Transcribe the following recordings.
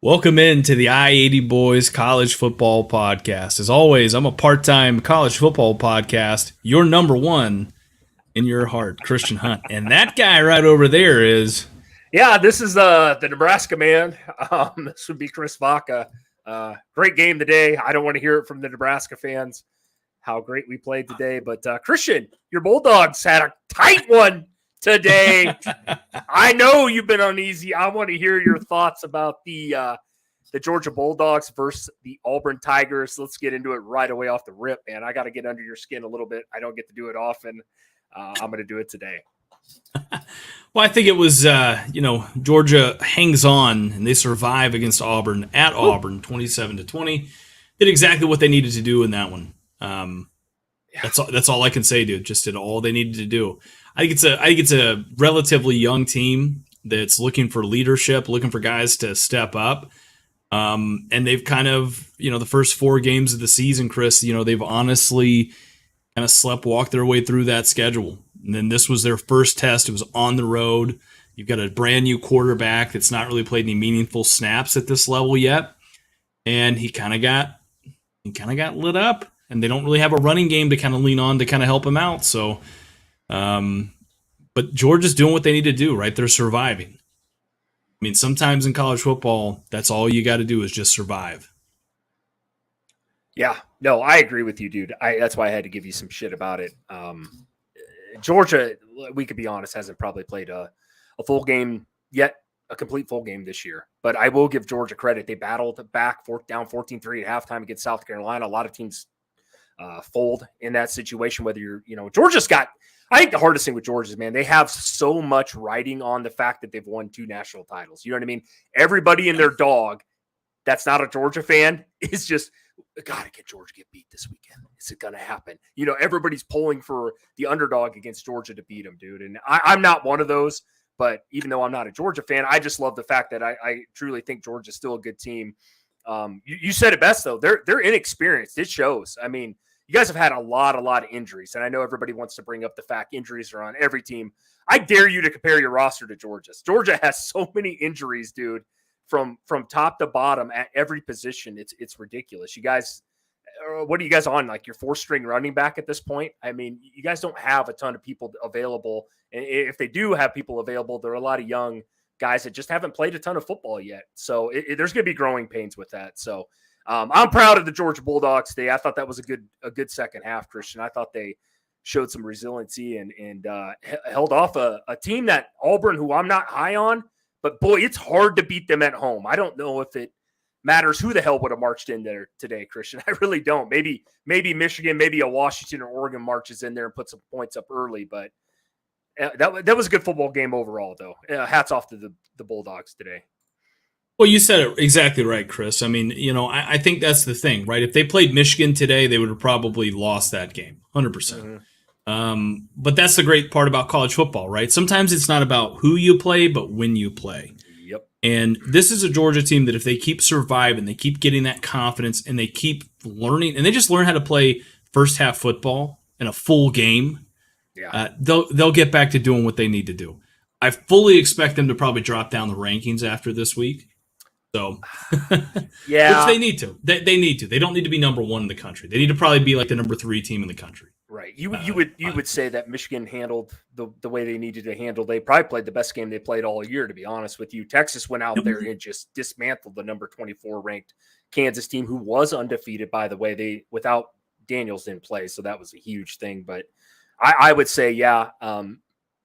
Welcome into the I-80 Boys College Football Podcast. As always, I'm a part-time college football podcast, your number one in your heart, Christian Hunt. And that guy right over there is... Yeah, this is the Nebraska man. This would be Chris Vaca. Great game today. I don't want to hear it from the Nebraska fans, how great we played today. But Christian, your Bulldogs had a tight one today. I know you've been uneasy. I want to hear your thoughts about the Georgia Bulldogs versus the Auburn Tigers. Let's get into it right away off the rip, man. I got to get under your skin a little bit. I don't get to do it often. I'm going to do it today. Well, I think it was, Georgia hangs on and they survive against Auburn at Auburn, 27-20. Did exactly what they needed to do in that one. That's all I can say, dude. Just did all they needed to do. I think it's a relatively young team that's looking for leadership, looking for guys to step up. And they've kind of, the first 4 games of the season, Chris, they've honestly kind of walked their way through that schedule. And then this was their first test. It was on the road. You've got a brand new quarterback that's not really played any meaningful snaps at this level yet. And he kind of got lit up, and they don't really have a running game to kind of lean on to kind of help him out. So, but Georgia's doing what they need to do, right? They're surviving. I mean, sometimes in college football, that's all you got to do is just survive. Yeah, no, I agree with you, dude. That's why I had to give you some shit about it. Georgia, we could be honest, hasn't probably played a full game yet, a complete full game this year. But I will give Georgia credit. They battled back down 14-3 at halftime against South Carolina. A lot of teams fold in that situation, whether Georgia's got – I think the hardest thing with Georgia is, man, they have so much riding on the fact that they've won 2 national titles. You know what I mean? Everybody and their dog that's not a Georgia fan is just – got to get Georgia get beat this weekend. Is it going to happen? Everybody's pulling for the underdog against Georgia to beat them, dude. And I'm not one of those, but even though I'm not a Georgia fan, I just love the fact that I truly think Georgia's still a good team. You said it best, though. They're inexperienced. It shows. I mean, you guys have had a lot of injuries, and I know everybody wants to bring up the fact injuries are on every team. I dare you to compare your roster to Georgia's. Georgia has so many injuries, dude. From top to bottom at every position, it's ridiculous. You guys, what are you guys on? Like your 4th-string running back at this point? I mean, you guys don't have a ton of people available. And if they do have people available, there are a lot of young guys that just haven't played a ton of football yet. So there's going to be growing pains with that. So I'm proud of the Georgia Bulldogs today. I thought that was a good second half, Christian. I thought they showed some resiliency and held off a team that Auburn, who I'm not high on. But, boy, it's hard to beat them at home. I don't know if it matters who the hell would have marched in there today, Christian. I really don't. Maybe Michigan, maybe a Washington or Oregon marches in there and puts some points up early. But that was a good football game overall, though. Hats off to the Bulldogs today. Well, you said it exactly right, Chris. I mean, I think that's the thing, right? If they played Michigan today, they would have probably lost that game, 100%. Mm-hmm. But that's the great part about college football, right? Sometimes it's not about who you play, but when you play. Yep. And this is a Georgia team that if they keep surviving, they keep getting that confidence, and they keep learning, and they just learn how to play first half football in a full game, they'll get back to doing what they need to do. I fully expect them to probably drop down the rankings after this week. So, yeah, which they need to. They need to. They don't need to be number 1 in the country. They need to probably be like the number 3 team in the country. Right. You would say that Michigan handled the way they needed to handle. They probably played the best game they played all year, to be honest with you. Texas went out there and just dismantled the number 24 ranked Kansas team, who was undefeated, by the way. Without Daniels didn't play, so that was a huge thing. But I would say, yeah. And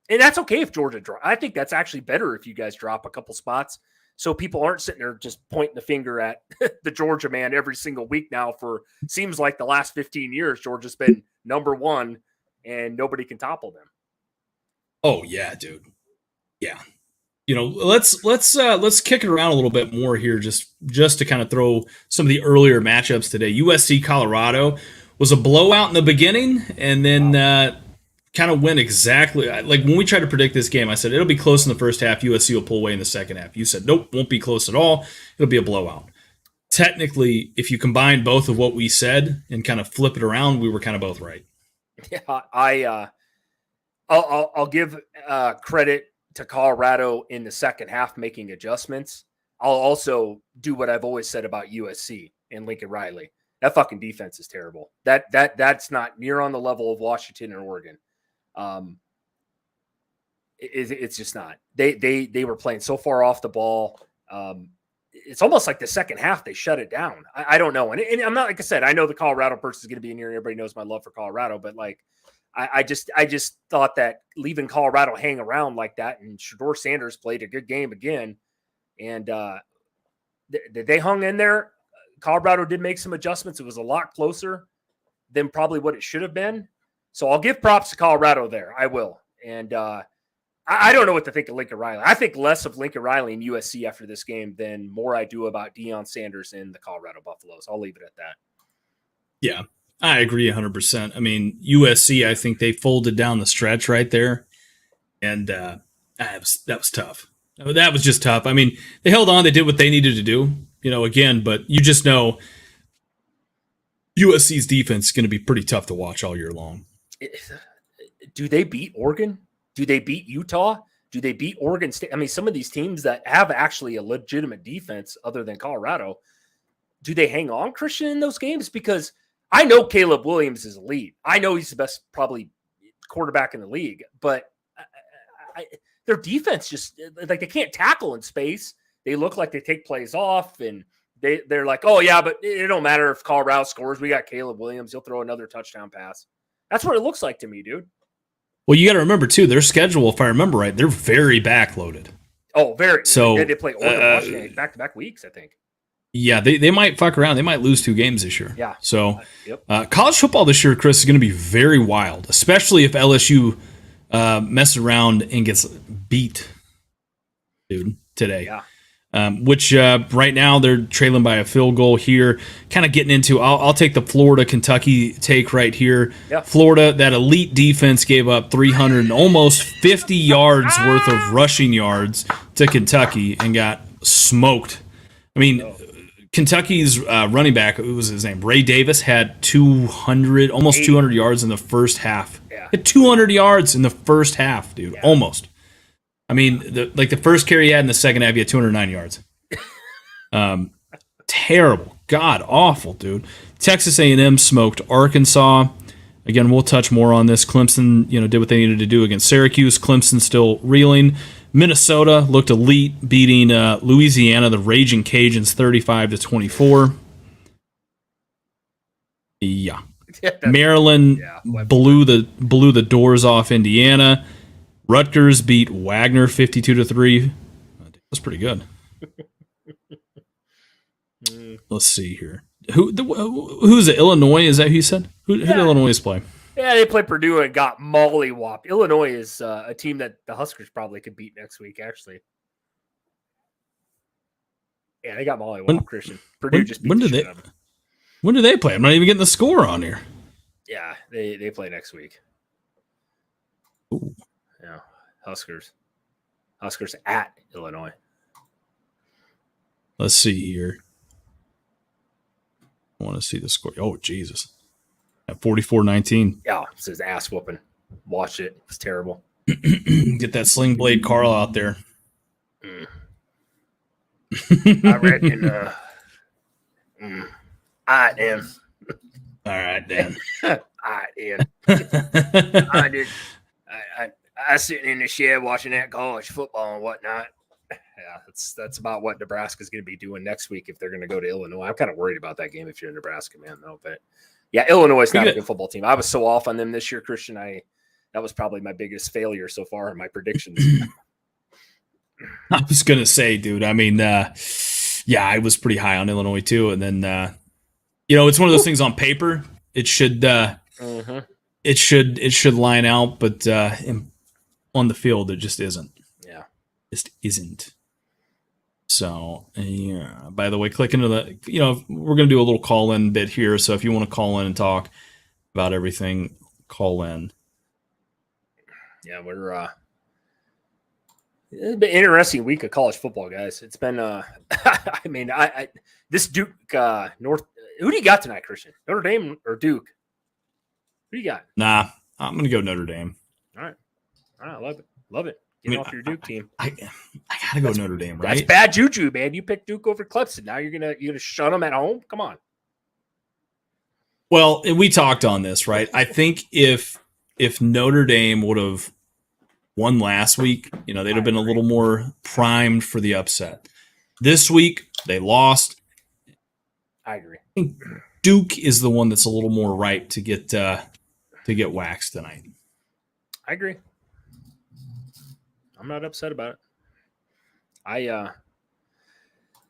that's okay if Georgia drop. I think that's actually better if you guys drop a couple spots, so people aren't sitting there just pointing the finger at the Georgia man every single week now for seems like the last 15 years. Georgia's been number 1 and nobody can topple them. Oh yeah, dude. Yeah. Let's kick it around a little bit more here just to kind of throw some of the earlier matchups today. USC Colorado was a blowout in the beginning, and then kind of went exactly like when we tried to predict this game. I said it'll be close in the first half. USC will pull away in the second half. You said nope, won't be close at all. It'll be a blowout. Technically, if you combine both of what we said and kind of flip it around, we were kind of both right. Yeah, I'll give credit to Colorado in the second half making adjustments. I'll also do what I've always said about USC and Lincoln Riley. That fucking defense is terrible. That's not near on the level of Washington and Oregon. It's just not. They were playing so far off the ball. It's almost like the second half they shut it down. I don't know. And I'm not, like I said, I know the Colorado person is going to be in here. Everybody knows my love for Colorado, but like I just thought that leaving Colorado hang around like that, and Shedeur Sanders played a good game again, and they hung in there. Colorado did make some adjustments. It was a lot closer than probably what it should have been. So I'll give props to Colorado there. I will. And I don't know what to think of Lincoln Riley. I think less of Lincoln Riley and USC after this game than more I do about Deion Sanders and the Colorado Buffaloes. I'll leave it at that. Yeah, I agree 100%. I mean, USC, I think they folded down the stretch right there. And that was tough. That was just tough. I mean, they held on. They did what they needed to do, again, but you just know USC's defense is going to be pretty tough to watch all year long. Do they beat Oregon? Do they beat Utah? Do they beat Oregon State? I mean, some of these teams that have actually a legitimate defense other than Colorado, do they hang on, Christian, in those games? Because I know Caleb Williams is elite. I know he's the best probably quarterback in the league, but their defense just like they can't tackle in space. They look like they take plays off, and they're like, oh yeah, but it don't matter if Colorado scores. We got Caleb Williams. He'll throw another touchdown pass. That's what it looks like to me, dude. Well, you got to remember too, their schedule, if I remember right, they're very backloaded. Oh, very. So they play Oregon, Washington back-to-back weeks, I think. Yeah, they might fuck around. They might lose 2 games this year. Yeah. So college football this year, Chris, is going to be very wild, especially if LSU messes around and gets beat, dude, today. Yeah. Which right now they're trailing by a field goal here. Kind of getting into, I'll take the Florida-Kentucky take right here. Yeah. Florida, that elite defense gave up 300 and almost 50 yards worth of rushing yards to Kentucky and got smoked. I mean, Kentucky's running back, what was his name? Ray Davis had almost 200 yards in the first half. Yeah. Had 200 yards in the first half, dude. Yeah. Almost. I mean, the first carry he had in the second half, he had 209 yards. Terrible. God awful, dude. Texas A&M smoked Arkansas. Again, we'll touch more on this. Clemson, did what they needed to do against Syracuse. Clemson still reeling. Minnesota looked elite, beating Louisiana, the Raging Cajuns, 35-24. Yeah. Maryland blew the doors off Indiana. Rutgers beat Wagner 52-3. That's pretty good. Let's see here. Who's it? Illinois? Is that who you said? Who did Illinois play? Yeah, they played Purdue and got mollywopped. Illinois is a team that the Huskers probably could beat next week, actually. Yeah, they got mollywopped, Christian. Purdue just beat the shit out of them. When do they play? I'm not even getting the score on here. Yeah, they play next week. Ooh. Yeah, Huskers at Illinois. Let's see here. I want to see the score. Oh, Jesus. At 44-19. Yeah, it's his ass whooping. Watch it. It's terrible. Get that Sling Blade Carl out there. I reckon. All right, Dan. All right, Dan. All right, Dan. I did. I was sitting in the shed watching that college football and whatnot. Yeah, that's about what Nebraska's going to be doing next week if they're going to go to Illinois. I'm kind of worried about that game if you're a Nebraska man, though. But yeah, Illinois is not a good football team. I was so off on them this year, Christian. That was probably my biggest failure so far in my predictions. I was going to say, dude. I mean, yeah, I was pretty high on Illinois too, and then it's one of those things on paper. It should it should line out, but on the field it just isn't. Yeah, just isn't. So yeah. By the way, click into the. We're gonna do a little call in bit here. So if you want to call in and talk about everything, call in. Yeah, we're. It's been an interesting week of college football, guys. It's been. I mean, this Duke North. Who do you got tonight, Christian? Notre Dame or Duke? Who do you got? Nah, I'm gonna go Notre Dame. All right, love it. Get off your Duke team. I gotta go Notre Dame, right? That's bad juju, man. You picked Duke over Clemson. Now you're gonna shut them at home. Come on. Well, and we talked on this, right? I think if Notre Dame would have won last week, they'd have been a little more primed for the upset. This week they lost. I agree. I think Duke is the one that's a little more ripe to get waxed tonight. I agree. I'm not upset about it.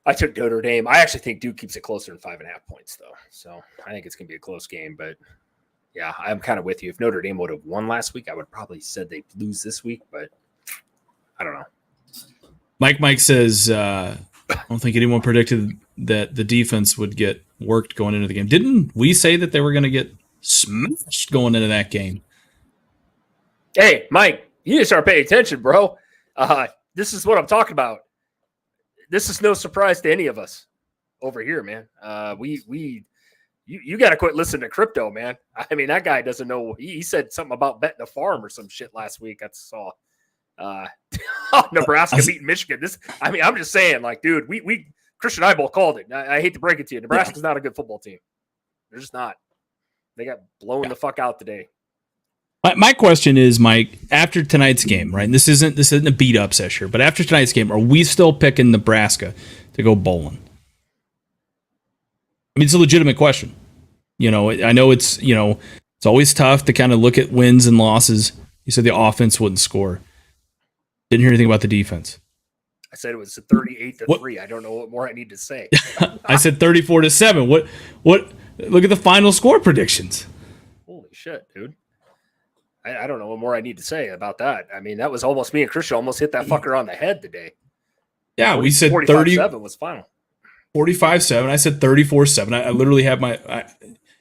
I took Notre Dame. I actually think Duke keeps it closer than 5.5 points, though. So I think it's going to be a close game. But, yeah, I'm kind of with you. If Notre Dame would have won last week, I would have probably said they'd lose this week. But I don't know. Mike says, I don't think anyone predicted that the defense would get worked going into the game. Didn't we say that they were going to get smashed going into that game? Hey, Mike, you need to start paying attention, bro. This is what I'm talking about. This is no surprise to any of us over here, man. You got to quit listening to crypto, man. I mean, that guy doesn't know. He said something about betting a farm or some shit last week. I saw Nebraska beating Michigan. I'm just saying, like, dude, we Christian and I both called it. I hate to break it to you. Nebraska's not a good football team. They're just not. They got blown the fuck out today. My question is, Mike, after tonight's game, right? And this isn't a beat up session, but after tonight's game, are we still picking Nebraska to go bowling? I mean, it's a legitimate question. I know it's always tough to kind of look at wins and losses. You said the offense wouldn't score. Didn't hear anything about the defense. I said it was 38-3. I don't know what more I need to say. I said 34-7. What? Look at the final score predictions. Holy shit, dude. I don't know what more I need to say about that. I mean, that was almost me and Christian almost hit that fucker on the head today. Yeah, we said 45-7 was final. 45-7. I said 34-7. I literally have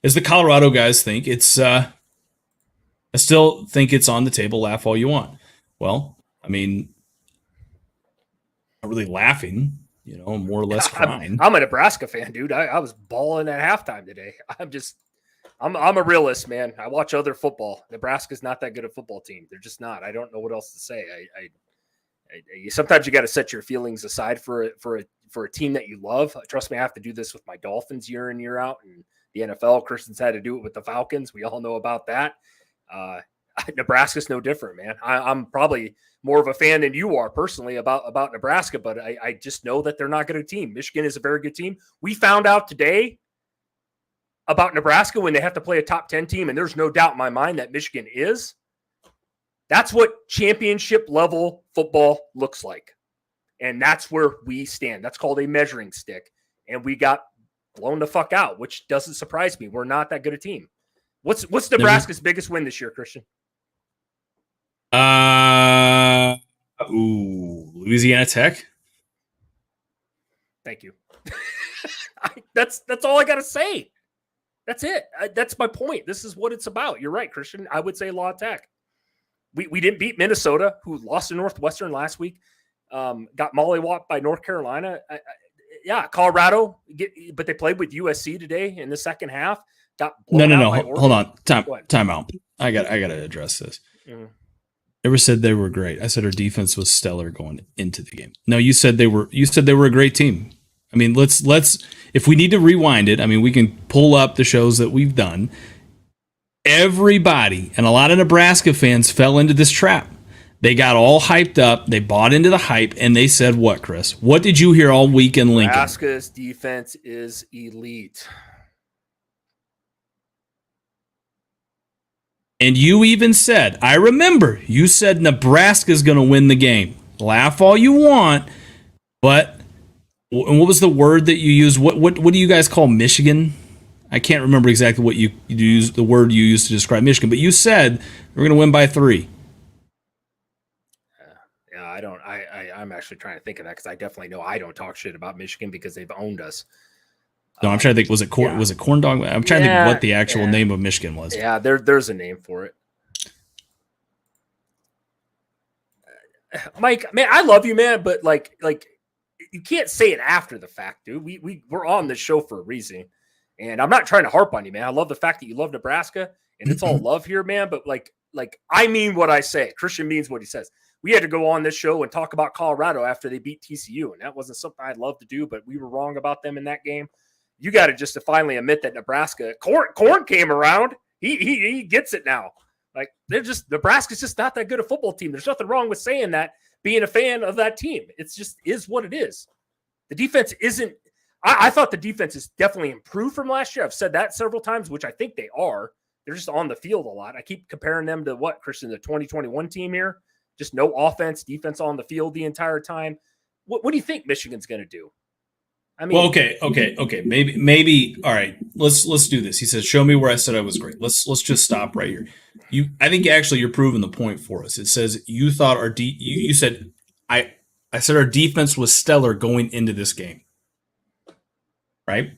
as the Colorado guys think, it's I still think it's on the table. Laugh all you want. Well, I mean, not really laughing, more or less crying. I'm a Nebraska fan, dude. I was balling at halftime today. I'm a realist, man. I watch other football. Nebraska's not that good a football team. They're just not. I don't know what else to say. Sometimes you got to set your feelings aside for a team that you love. Trust me, I have to do this with my Dolphins year in, year out, and the NFL. Kristen's had to do it with the Falcons. We all know about that. Nebraska's no different, man. I'm probably more of a fan than you are personally about Nebraska, but I just know that they're not a good team. Michigan is a very good team. We found out today about Nebraska when they have to play a top 10 team, and there's no doubt in my mind that Michigan is. That's what championship level football looks like. And that's where we stand. That's called a measuring stick. And we got blown the fuck out, which doesn't surprise me. We're not that good a team. What's Nebraska's biggest win this year, Christian? Louisiana Tech. Thank you. That's all I got to say. That's it. That's my point. This is what it's about. You're right, Christian. I would say La Tech. We didn't beat Minnesota, who lost to Northwestern last week. Got mollywopped by North Carolina. Colorado, but they played with USC today in the second half. Got blown out by Oregon. Hold on. Time out. I got to address this. Mm-hmm. Never said they were great. I said our defense was stellar going into the game. No, you said they were a great team. I mean, let's if we need to rewind it, I mean, we can pull up the shows that we've done. Everybody and a lot of Nebraska fans fell into this trap. They got all hyped up. They bought into the hype, and they said, what, Chris? What did you hear all week in Lincoln? Nebraska's defense is elite. And you even said, I remember, you said Nebraska's going to win the game. Laugh all you want, but what was the word that you used? What do you guys call Michigan? I can't remember exactly what you used, the word you used to describe Michigan, but you said we're going to win by 3. I'm actually trying to think of that because I definitely know I don't talk shit about Michigan because they've owned us. No, I'm trying to think. Was it corn dog? I'm trying to think what the actual name of Michigan was. Yeah, there's a name for it. Mike, man, I love you, man, but like you can't say it after the fact, dude. We're on this show for a reason, and I'm not trying to harp on you, man. I love the fact that you love Nebraska, and it's all love here, man. But like I mean what I say. Christian means what he says. we had to go on this show and talk about Colorado after they beat TCU, and that wasn't something I'd love to do, but we were wrong about them in that game. You got to just to finally admit that Nebraska, Corn came around. He gets it now. Like Nebraska's just not that good a football team. There's nothing wrong with saying that, being a fan of that team. It's just is what it is. The defense isn't. I thought the defense is definitely improved from last year. I've said that several times, which I think they are. They're just on the field a lot. I keep comparing them to what, Christian, the 2021 team here? Just no offense, defense on the field the entire time. What do you think Michigan's going to do? I mean, well, okay. Maybe. All right. Let's do this. He says, "Show me where I said I was great." Let's just stop right here. I think actually you're proving the point for us. It says you thought you said I said our defense was stellar going into this game, right?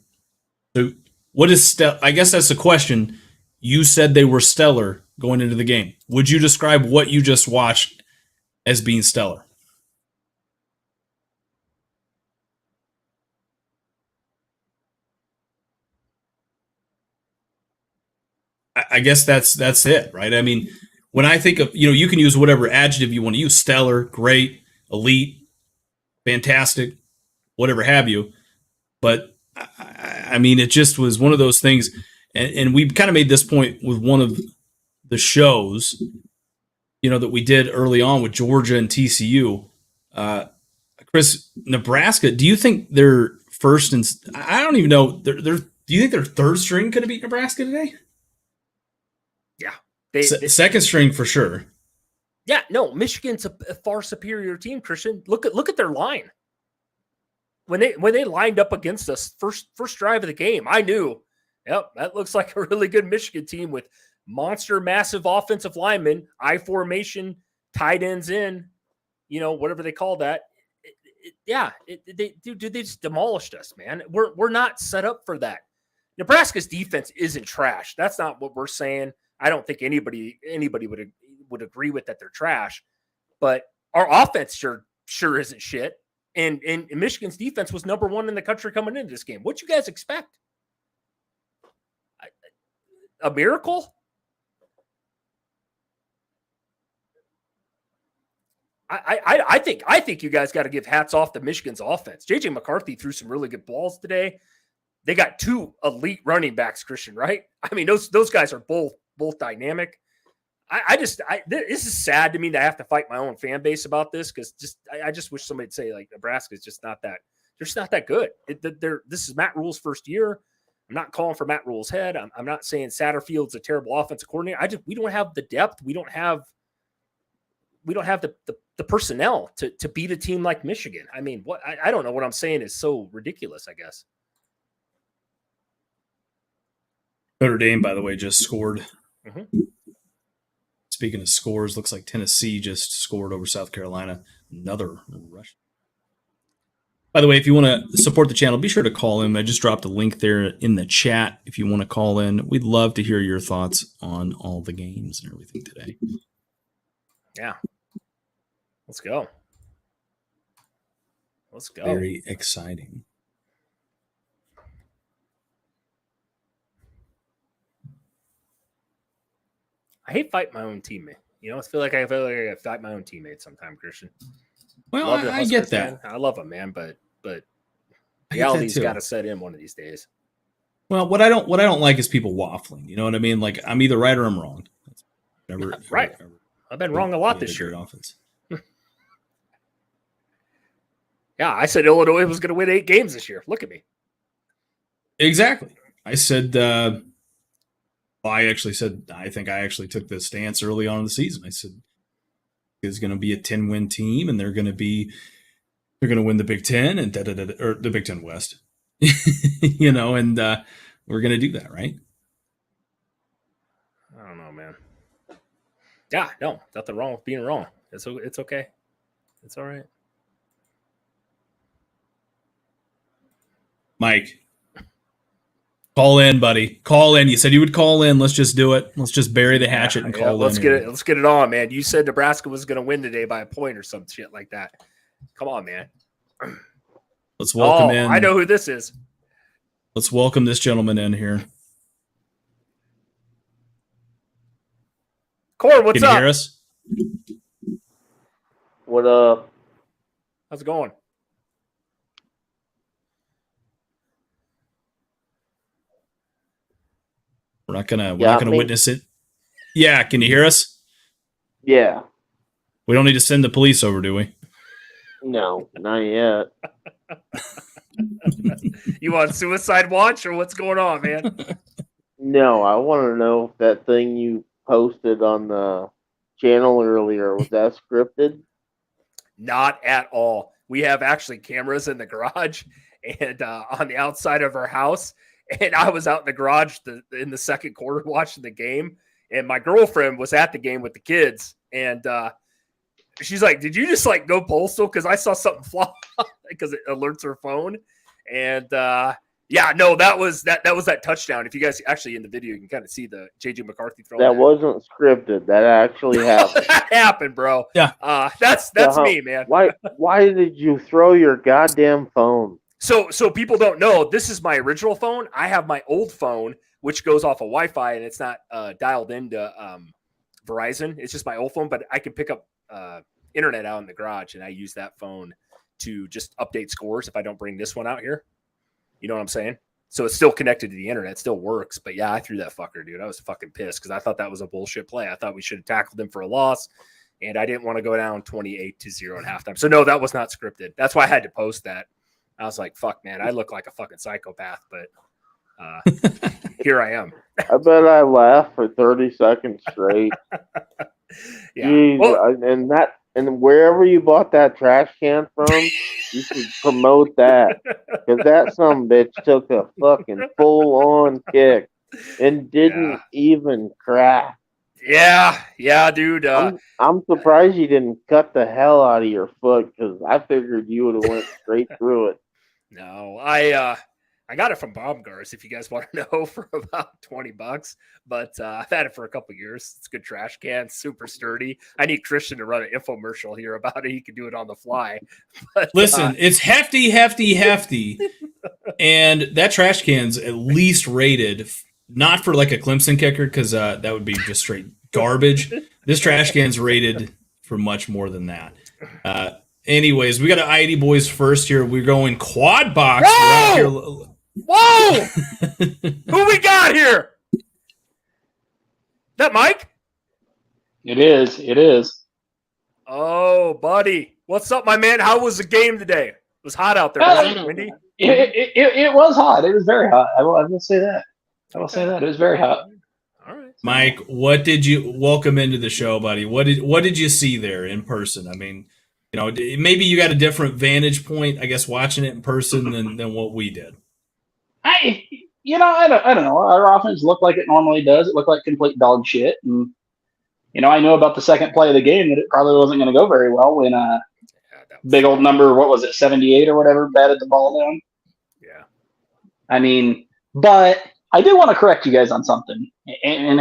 So what is stellar? I guess that's the question. You said they were stellar going into the game. Would you describe what you just watched as being stellar? I guess that's it, right? I mean, when I think of, you can use whatever adjective you want to use: stellar, great, elite, fantastic, whatever have you. But I mean, it just was one of those things, and we kind of made this point with one of the shows, that we did early on with Georgia and TCU. Chris, Nebraska, do you think they're first and I don't even know. Do you think their third string could have beat Nebraska today? Yeah, second string for sure. Yeah, no, Michigan's a far superior team, Christian. Look at their line. When they lined up against us first drive of the game, I knew, yep, that looks like a really good Michigan team with monster, massive offensive linemen, I formation, tight ends in, whatever they call that. They just demolished us, man. We're not set up for that. Nebraska's defense isn't trash. That's not what we're saying. I don't think anybody would agree with that they're trash, but our offense sure isn't shit. And Michigan's defense was number 1 in the country coming into this game. What you guys expect? A miracle? I think you guys got to give hats off to Michigan's offense. JJ McCarthy threw some really good balls today. They got 2 elite running backs, Christian, right? I mean, those guys are both dynamic. This is sad to me to have to fight my own fan base about this, because I just wish somebody'd say, like, Nebraska is just not that. They're just not that good. This is Matt Rule's first year. I'm not calling for Matt Rule's head. I'm not saying Satterfield's a terrible offensive coordinator. We don't have the depth. We don't have the personnel to beat a team like Michigan. I mean, I don't know, what I'm saying is so ridiculous, I guess. Notre Dame, by the way, just scored. Mm-hmm. Speaking of scores, looks like Tennessee just scored over South Carolina. Another rush. By the way, if you want to support the channel, be sure to call in. I just dropped a link there in the chat if you want to call in. We'd love to hear your thoughts on all the games and everything today. Yeah. Let's go. Very exciting. I hate fighting my own teammate. I feel like I fight my own teammates sometimes, Christian. Well, I get that. Man. I love them, man, but reality's got to set in one of these days. Well, what I don't like is people waffling. You know what I mean? Like, I'm either right or I'm wrong. Right. I've been wrong a lot this year. Offense. Yeah, I said Illinois was going to win 8 games this year. Look at me. Exactly. I said. I actually said, I think I actually took this stance early on in the season. I said, it's going to be a 10-win team, and they're going to win the Big Ten and or the Big Ten West, and we're going to do that, right? I don't know, man. Yeah, no, nothing wrong with being wrong. It's okay. It's all right. Mike. Call in, buddy. Call in. You said you would call in. Let's just do it. Let's just bury the hatchet and call in. Let's get it on, man. You said Nebraska was going to win today by a point or some shit like that. Come on, man. Let's welcome in. I know who this is. Let's welcome this gentleman in here. Corn, what's up? Can you hear us? What up? How's it going? We're not gonna Got me? witness it. Yeah, can you hear us? Yeah. We don't need to send the police over, do we? No, not yet. You on suicide watch or what's going on, man? No, I want to know if that thing you posted on the channel earlier was that scripted? Not at all. We have actually cameras in the garage and on the outside of our house. And I was out in the garage in the second quarter watching the game. And my girlfriend was at the game with the kids. And she's like, did you just like go postal? Because I saw something fly because it alerts her phone. And yeah, no, that was that touchdown. If you guys actually in the video, you can kind of see the JJ McCarthy throw. That wasn't scripted. That actually happened. That happened, bro. Yeah. That's me, man. Why did you throw your goddamn phone? So people don't know, this is my original phone. I have my old phone, which goes off of Wi-Fi, and it's not dialed into Verizon. It's just my old phone, but I can pick up internet out in the garage, and I use that phone to just update scores if I don't bring this one out here. You know what I'm saying? So it's still connected to the internet, still works. But yeah, I threw that fucker, dude. I was fucking pissed because I thought that was a bullshit play. I thought we should have tackled him for a loss, and I didn't want to go down 28-0 at halftime. So no, that was not scripted. That's why I had to post that. I was like, fuck, man, I look like a fucking psychopath, but here I am. I bet I laughed for 30 seconds straight. Yeah. Jeez, Well, and wherever you bought that trash can from, you should promote that. Because that some bitch took a fucking full-on kick and didn't even crack. yeah, dude. I'm surprised you didn't cut the hell out of your foot because I figured you would have went straight through it. No, I got it from Baumgars, if you guys want to know, for about $20. But I've had it for a couple years. It's a good trash can, super sturdy. I need Christian to run an infomercial here about it. He can do it on the fly. But, Listen, it's hefty, and that trash can's at least rated not for like a Clemson kicker because that would be just straight garbage. This trash can's rated for much more than that. Anyways, we got an ID boys first here. We're going quad box. Whoa! Who we got here? That Mike? It is. Oh, buddy. What's up, my man? How was the game today? It was hot out there, wasn't it, Windy? It was hot. It was very hot. I will say that. It was very hot. All right. Mike, what did you welcome into the show, buddy? What did you see there in person? I mean, you know, maybe you got a different vantage point, I guess, watching it in person than what we did. I don't know. Our offense looked like it normally does. It looked like complete dog shit. And, I know about the second play of the game that it probably wasn't going to go very well when big old number, what was it, 78 or whatever, batted the ball down. Yeah. I mean, but I do want to correct you guys on something. And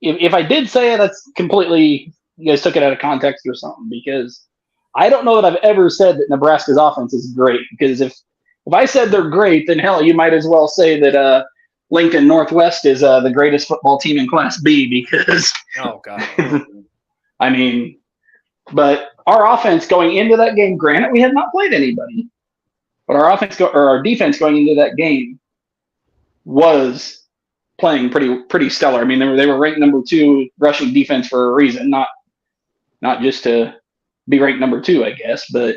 if I did say it, that's completely, you guys took it out of context or something, because I don't know that I've ever said that Nebraska's offense is great, because if I said they're great, then hell, you might as well say that Lincoln Northwest is the greatest football team in Class B, because Oh God. I mean, but our offense going into that game, granted we had not played anybody, but our defense going into that game was playing pretty stellar. I mean, they were ranked number 2 rushing defense for a reason, not just to be ranked number 2, I guess, but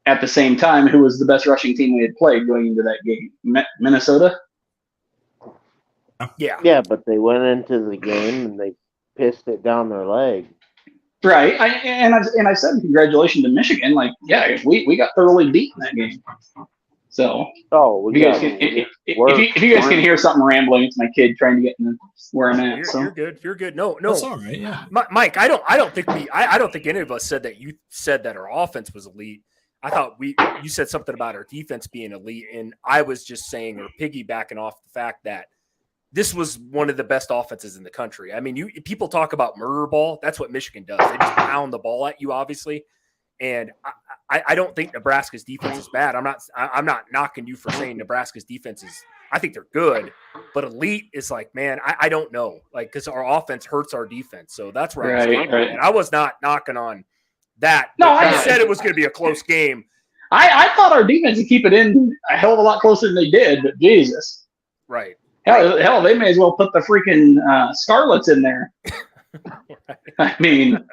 at the same time, who was the best rushing team we had played going into that game? Minnesota? Yeah. Yeah, but they went into the game and they pissed it down their leg. Right. I said congratulations to Michigan. Like, yeah, we got thoroughly beat in that game. So, if you guys can hear something rambling, it's my kid trying to get in where I'm at. You're good. You're good. No. That's all right. Yeah. Mike, I don't think any of us said that you said that our offense was elite. I thought you said something about our defense being elite, and I was just saying or piggybacking off the fact that this was one of the best offenses in the country. I mean, people talk about murder ball. That's what Michigan does. They just pound the ball at you, obviously. And I don't think Nebraska's defense is bad. I'm not knocking you for saying Nebraska's defense is. I think they're good, but elite is like, man, I don't know, like, because our offense hurts our defense. So that's where right. And I was not knocking on That. No, I I- said it was going to be a close game. I thought our defense would keep it in a hell of a lot closer than they did, but Jesus. Right. Hell, they may as well put the freaking Scarlets in there. I mean,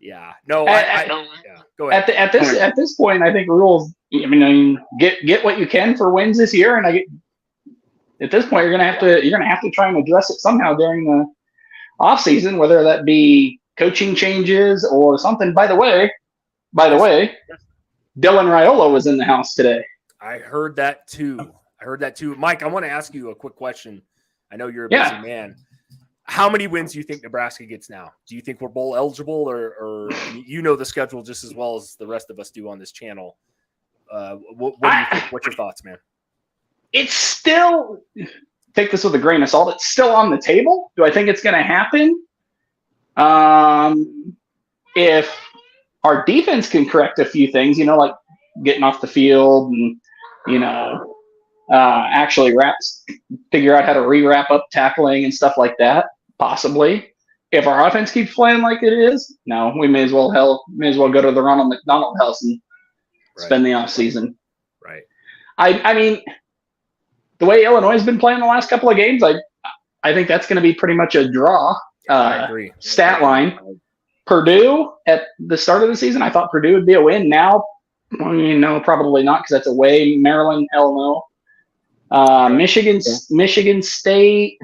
Yeah. No, At- yeah. Go ahead. at this point, I think rules. I mean, get what you can for wins this year, and at this point, you're gonna have to try and address it somehow during the off season, whether that be coaching changes or something. By the way, Dylan Raiola was in the house today. I heard that too. Mike, I want to ask you a quick question. I know you're a busy man. How many wins do you think Nebraska gets now? Do you think we're bowl eligible, or you know the schedule just as well as the rest of us do on this channel? What do you think? What's your thoughts, man? It's still, take this with a grain of salt, it's still on the table. Do I think it's going to happen? If our defense can correct a few things, like getting off the field and, actually figure out how to re-wrap up tackling and stuff like that, possibly. If our offense keeps playing like it is, no, we may as well go to the Ronald McDonald House and spend the off season. Right. I mean, the way Illinois has been playing the last couple of games, I think that's going to be pretty much a draw. I agree. Stat line. Purdue at the start of the season, I thought Purdue would be a win. Now, no, probably not because that's away. Maryland, hell no. Michigan State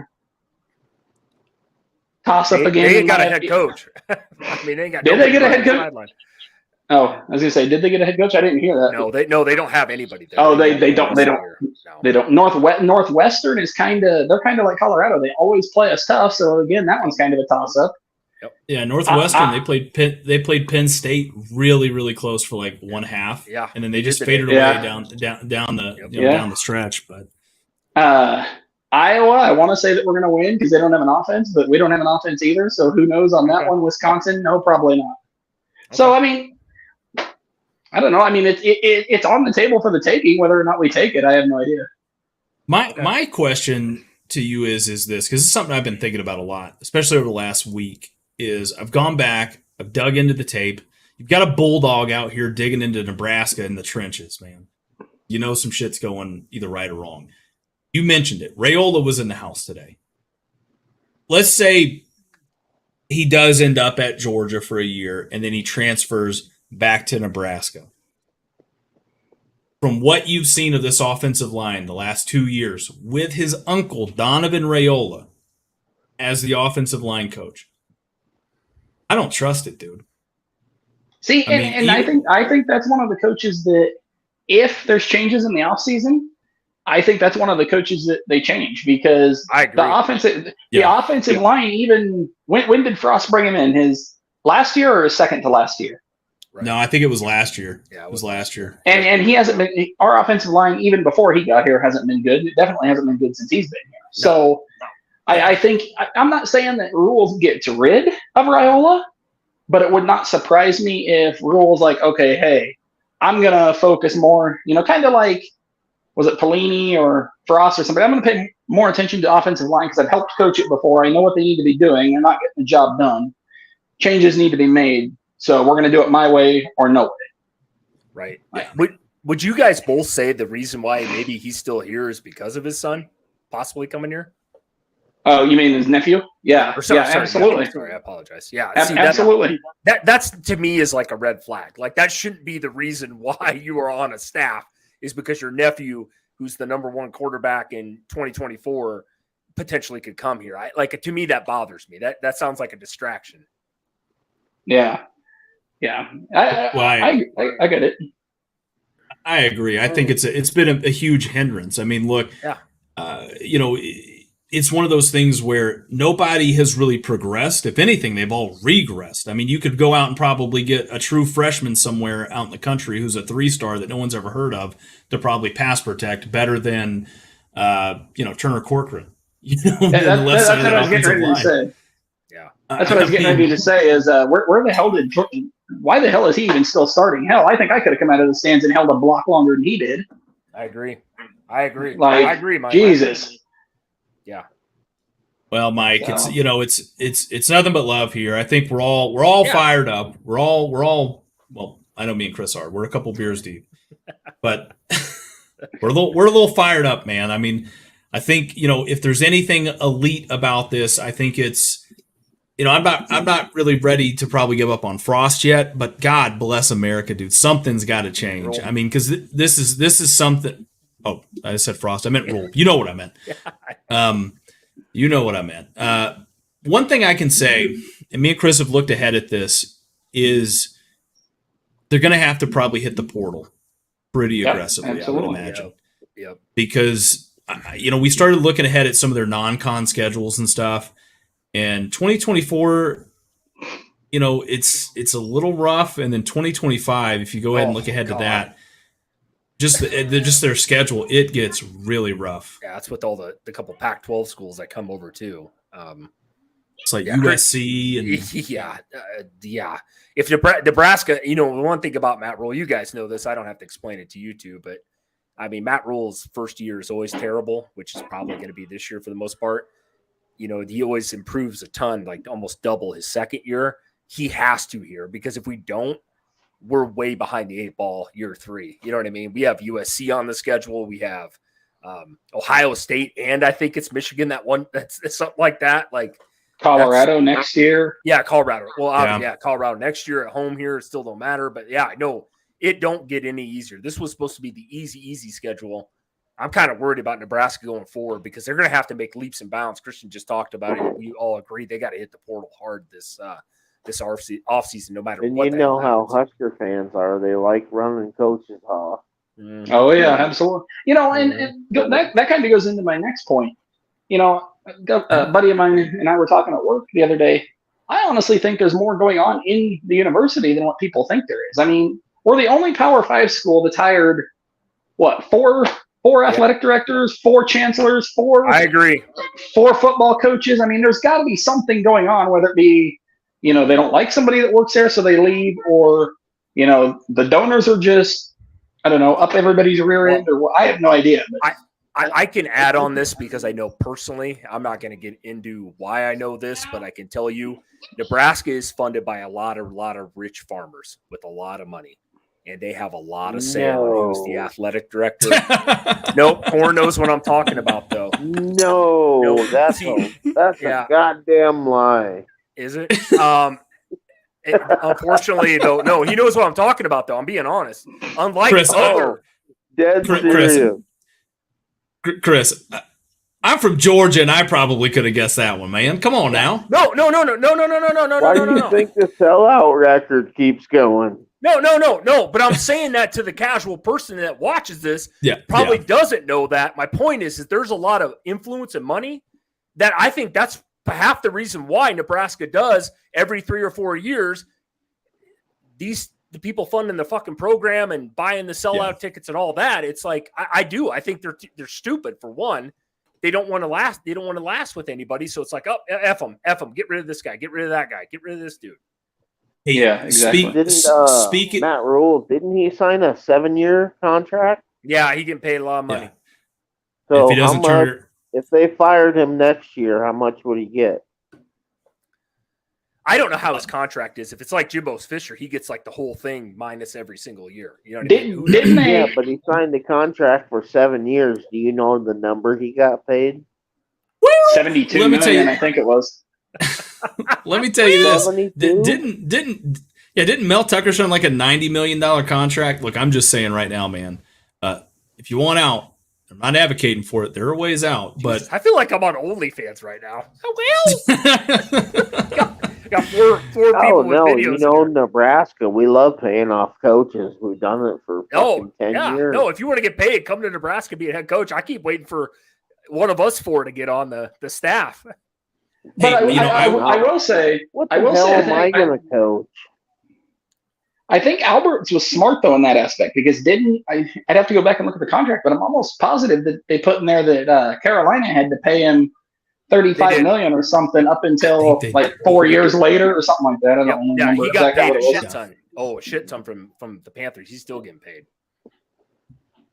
toss up again. They ain't got a head coach. I mean, they ain't got. Did they get a head coach? Sideline. Oh, I was gonna say, did they get a head coach? I didn't hear that. No, they don't have anybody there. Oh, they don't. No. They don't. Northwestern is they're kind of like Colorado. They always play us tough. So again, that one's kind of a toss up. Yeah, Northwestern. They played Penn State really, really close for like one half. Yeah, and then they just faded away down the stretch. But Iowa, I want to say that we're going to win because they don't have an offense, but we don't have an offense either. So who knows on that one? Wisconsin, no, probably not. Okay. So I mean, I don't know. I mean, it's on the table for the taking. Whether or not we take it, I have no idea. My question to you is this, because it's something I've been thinking about a lot, especially over the last week. Is I've gone back, I've dug into the tape. You've got a bulldog out here digging into Nebraska in the trenches, man. You know some shit's going either right or wrong. You mentioned it. Raiola was in the house today. Let's say he does end up at Georgia for a year, and then he transfers back to Nebraska. From what you've seen of this offensive line the last 2 years, with his uncle, Donovan Raiola, as the offensive line coach, I don't trust it, dude. See, I think that's one of the coaches that if there's changes in the offseason, I think that's one of the coaches that they change because the offensive line, even when did Frost bring him in? His last year or his second to last year? Right. No, I think it was last year. Yeah, it was last year. And he hasn't been, our offensive line, even before he got here, hasn't been good. It definitely hasn't been good since he's been here. So I think, I'm not saying that Rules gets rid of Raiola, but it would not surprise me if Rules like, okay, hey, I'm going to focus more, kind of like, was it Pelini or Frost or somebody? I'm going to pay more attention to offensive line because I've helped coach it before. I know what they need to be doing. They're not getting the job done. Changes need to be made. So we're going to do it my way or no way. Right. Yeah. Would you guys both say the reason why maybe he's still here is because of his son possibly coming here? Oh, you mean his nephew? Yeah. Sorry, absolutely. Sorry, I apologize. Yeah. Absolutely. That's to me is like a red flag. Like that shouldn't be the reason why you are on a staff is because your nephew, who's the number one quarterback in 2024, potentially could come here. To me, that bothers me. That sounds like a distraction. Yeah. Yeah. I get it. I agree. I think it's been a huge hindrance. I mean, look, it's one of those things where nobody has really progressed. If anything, they've all regressed. I mean, you could go out and probably get a true freshman somewhere out in the country who's a 3-star that no one's ever heard of to probably pass protect better than, Turner Corcoran. That's what I was getting ready to say. Yeah. That's what I was getting ready to say is where the hell why the hell is he even still starting? Hell, I think I could have come out of the stands and held a block longer than he did. I agree. I agree, Mike. Jesus. Yeah. Well, Mike, So- it's nothing but love here. I think we're all Yeah. fired up. We're all well, I know me and Chris are. We're a couple beers deep. But we're a little fired up, man. I mean, I think, if there's anything elite about this, I think it's I'm not really ready to probably give up on Frost yet, but God bless America, dude. Something's got to change. Rule. I mean, because this is something. Oh, I said Frost. I meant Rule. You know what I meant. You know what I meant. One thing I can say, and me and Chris have looked ahead at this, is they're going to have to probably hit the portal pretty Yep, aggressively, absolutely. I would imagine. Yep. Because, we started looking ahead at some of their non-con schedules and stuff. And 2024, it's a little rough. And then 2025, if you go ahead and look ahead to that, just their schedule, it gets really rough. Yeah, that's with all the couple Pac-12 schools that come over too. It's like Yeah, USC and yeah. If Nebraska, the one thing about Matt Rule, you guys know this. I don't have to explain it to you two, but I mean, Matt Rule's first year is always terrible, which is probably going to be this year for the most part. He always improves a ton, like almost double his second year. He has to here because if we don't, we're way behind the 8 ball year 3. You know what I mean? We have USC on the schedule. We have Ohio State, and I think it's Michigan. That's something like that. Like Colorado next year. Yeah, Colorado. Well, Yeah. Colorado next year at home here. It still don't matter. But yeah, I know it don't get any easier. This was supposed to be the easy schedule. I'm kind of worried about Nebraska going forward because they're going to have to make leaps and bounds. Christian just talked about it. We all agree they got to hit the portal hard this offseason, no matter And what. you know how Husker fans are. They like running coaches off. Mm-hmm. Oh yeah, absolutely. That kind of goes into my next point. A buddy of mine and I were talking at work the other day. I honestly think there's more going on in the university than what people think there is. I mean, we're the only Power 5 school that's hired four athletic directors, 4 chancellors, I agree. 4 football coaches. I mean, there's got to be something going on, whether it be, they don't like somebody that works there, so they leave, or, the donors are just, I don't know, up everybody's rear end, or I have no idea. But I can add on this because I know personally, I'm not going to get into why I know this, but I can tell you Nebraska is funded by a lot of rich farmers with a lot of money. And they have a lot of say on who's the athletic director. Nope, Corn knows what I'm talking about, though. No, that's a goddamn lie. Is it? Unfortunately, though, no, he knows what I'm talking about, though. I'm being honest. Unlike Chris, Dead Chris, serious. Chris, I'm from Georgia, and I probably could have guessed that one, man. Come on now. No. Why do you think the sellout record keeps going? No. But I'm saying that to the casual person that watches this, probably doesn't know that. My point is that there's a lot of influence and money that I think that's half the reason why Nebraska does every 3 or 4 years. The people funding the fucking program and buying the sellout tickets and all that. It's like I think they're stupid for one. They don't want to last. They don't want to last with anybody. So it's like, oh, F them. Get rid of this guy. Get rid of that guy. Get rid of this dude. Hey, yeah, exactly. Didn't Matt Rule? Didn't he sign a 7-year contract? Yeah, he getting paid a lot of money. Yeah. So If he doesn't if they fired him next year, how much would he get? I don't know how his contract is. If it's like Jimbo's Fisher, he gets like the whole thing minus every single year. You know what I mean? Didn't they? Yeah, but he signed the contract for 7 years. Do you know the number he got paid? 72 Let me tell million, you- I think it was. Let me tell you this. 72? Didn't Mel Tucker sign like a $90 million contract? Look, I'm just saying right now, man. If you want out, I'm not advocating for it. There are ways out, but I feel like I'm on OnlyFans right now. Oh, well. Got four people Oh with no, videos. Nebraska, we love paying off coaches. We've done it for fucking 10 years. No, if you want to get paid, come to Nebraska, be a head coach. I keep waiting for one of us 4 to get on the staff. But Hey, I will say, What I the will hell say, am I going to coach? I think Alberts was smart though in that aspect because I'd have to go back and look at the contract, but I'm almost positive that they put in there that Carolina had to pay him $35 million or something up until like 4 years later or something like that. I don't remember he got exactly paid what a it was. shit ton. Oh, a shit ton from the Panthers. He's still getting paid.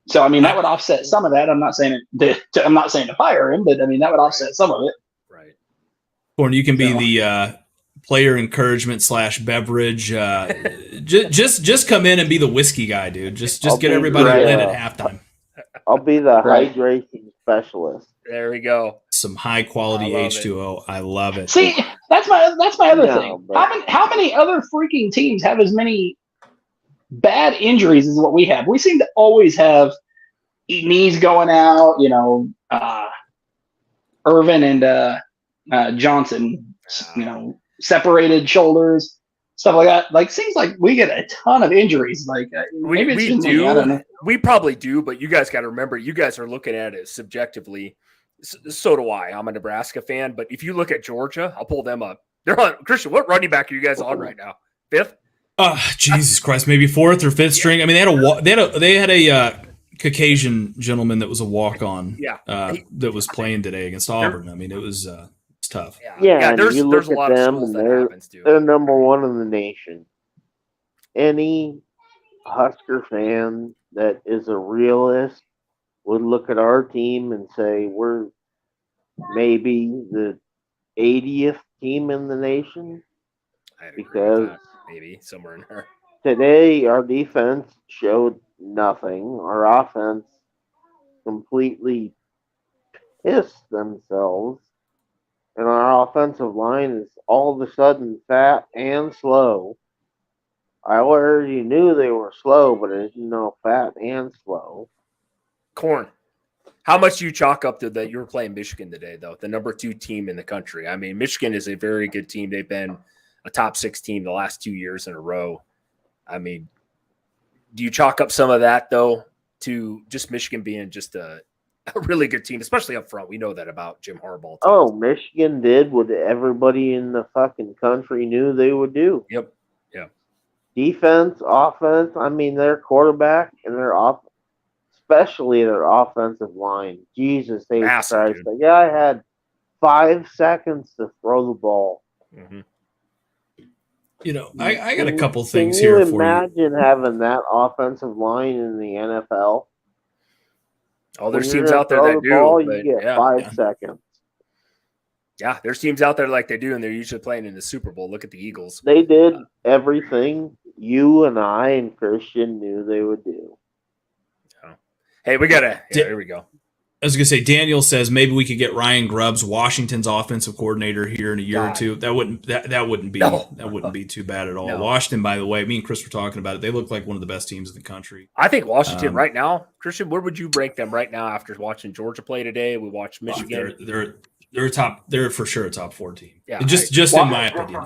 So I mean that would offset some of that. I'm not saying to fire him, but I mean that would offset some of it. Right. Corn, you can be So- the player encouragement / beverage. Just come in and be the whiskey guy, dude. Just I'll get be everybody the, lit at halftime. I'll be the Right. hydration specialist. There we go. Some high quality I love H2O. I love it. See, that's my other No, thing. but- How many other freaking teams have as many bad injuries as what we have? We seem to always have knees going out. Irvin and Johnson. Separated shoulders, stuff like that. Like, seems like we get a ton of injuries. Like, maybe it's we just me, do. I don't know. We probably do, but you guys got to remember, you guys are looking at it subjectively. So do I. I'm a Nebraska fan, but if you look at Georgia, I'll pull them up. They're on. Christian, what running back are you guys on right now? Fifth? Jesus Christ, maybe fourth or fifth string. I mean, they had a Caucasian gentleman that was a walk on. Yeah. That was playing today against Auburn. I mean, it was it's tough. Yeah, and There's you a look lot at of them schools and that happens to. They're number one in the nation. Any Husker fan that is a realist would look at our team and say we're maybe the 80th team in the nation, I'd agree with because that. Maybe somewhere in there. today our defense showed nothing. Our offense completely pissed themselves. And our offensive line is all of a sudden fat and slow. I already knew they were slow, but I didn't know fat and slow. Corn. How much do you chalk up to that you were playing Michigan today, though? The number 2 team in the country. I mean, Michigan is a very good team. They've been a top 6 team the last 2 years in a row. I mean, do you chalk up some of that, though, to just Michigan being just a really good team, especially up front? We know that about Jim Harbaugh. Too. Oh, Michigan did what everybody in the fucking country knew they would do. Yep. Defense, offense, I mean, their quarterback and especially their offensive line. Jesus H. Massive, Christ. dude. The guy had 5 seconds to throw the ball. Mm-hmm. I got a couple things Can you here for you. imagine having that offensive line in the NFL? Oh, there's When you're teams gonna out there throw that the ball, do. you But get yeah. 5 seconds. Yeah, there's teams out there like they do, and they're usually playing in the Super Bowl. Look at the Eagles. They did everything you and I and Christian knew they would do. Hey, we got to – here we go. I was gonna say, Daniel says maybe we could get Ryan Grubbs, Washington's offensive coordinator, here in a year or God. two. That wouldn't be No. that wouldn't be too bad at all. No. Washington, by the way, me and Chris were talking about it. They look like one of the best teams in the country. I think Washington Um, right now, Christian, where would you rank them right now after watching Georgia play today? We watched Michigan. They're for sure a top 4 team. Yeah, just in my opinion.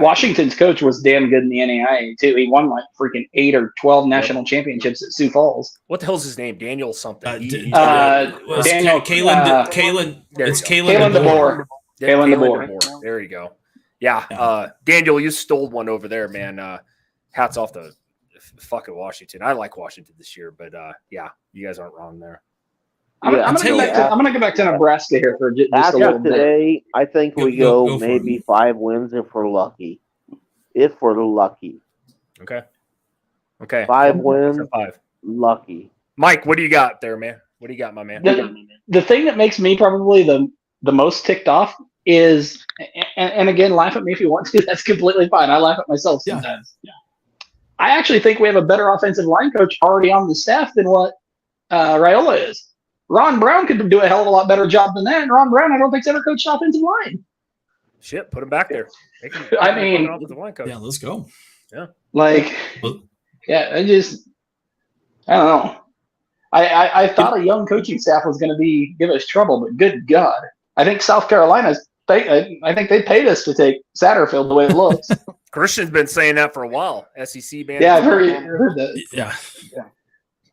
Washington's coach was damn good in the NAIA too. He won like freaking 8 or 12 national championships at Sioux Falls. What the hell's his name? Daniel something. Daniel- Kalen. There you It's go. Kalen Kalen DeBoer. Kalen Kalen DeBoer. There you go. Yeah. Yeah. Daniel, you stole one over there, man. Hats off to fucking Washington. I like Washington this year, but yeah, you guys aren't wrong there. I'm Yeah, gonna go back to Nebraska here for just a After little bit. today, I think we Go go for maybe it. 5 wins if we're lucky. If we're lucky. Okay. 5 wins, 5. lucky. Mike, what do you got there, man? What do you got, my man? The thing that makes me probably the most ticked off is, and again, laugh at me if you want to. That's completely fine. I laugh at myself Yeah. sometimes. I actually think we have a better offensive line coach already on the staff than what Raiola is. Ron Brown could do a hell of a lot better job than that. And Ron Brown, I don't think's ever coached offensive line. Shit, put him back there. Make him- I make him mean- an offensive line coach. Yeah, let's go. Like, Well- yeah, I don't know. I thought a young coaching staff was going to give us trouble, but good God, I think South Carolina's. I think they paid us to take Satterfield the way it looks. Christian's been saying that for a while. SEC man. Yeah, I've heard that. Yeah.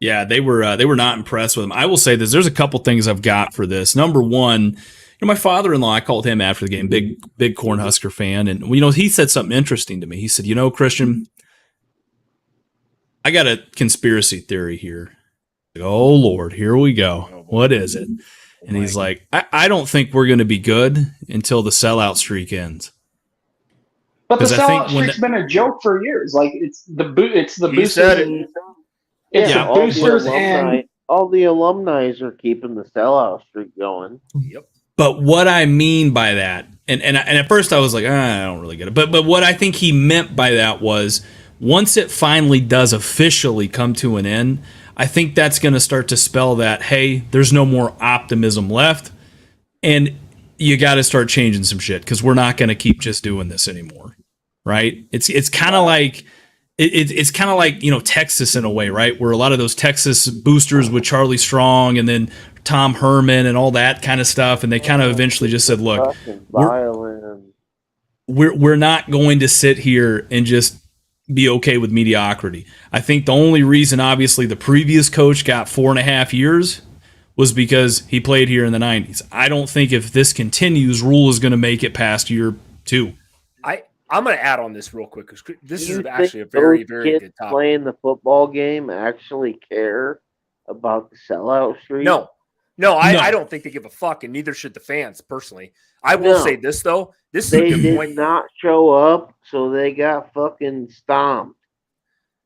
Yeah, they were not impressed with him. I will say this: there's a couple things I've got for this. Number one, my father-in-law, I called him after the game, big Cornhusker fan, and he said something interesting to me. He said, Christian, I got a conspiracy theory here. Oh Lord, here we go. What is it? And he's like, I don't think we're going to be good until the sellout streak ends. But the 'Cause I think sellout when streak's been a joke for years. Like it's the He boosters. said it. And, it's Yeah, the all the boosters alumni, and all the alumni are keeping the sellout streak going. Yep. But what I mean by that, and at first I was like, I don't really get it. But what I think he meant by that was once it finally does officially come to an end, I think that's going to start to spell that, hey, there's no more optimism left, and you got to start changing some shit because we're not going to keep just doing this anymore, right? It's kind of like it's kind of like, you know, Texas in a way, right? Where a lot of those Texas boosters with Charlie Strong and then Tom Herman and all that kind of stuff, and they kind of eventually just said, look, Fucking violent. we're not going to sit here and just be okay with mediocrity. I think the only reason, obviously, the previous coach got 4.5 years was because he played here in the 90s. I don't think if this continues, Rule is going to make it past year 2. I'm going to add on this real quick because this Do you is actually a think very, those very kids good topic. playing the football game actually care about the sellout streak? No, No. I don't think they give a fuck, and neither should the fans personally. I will No. say this though, this is They a good did point. not show up, so they got fucking stomped.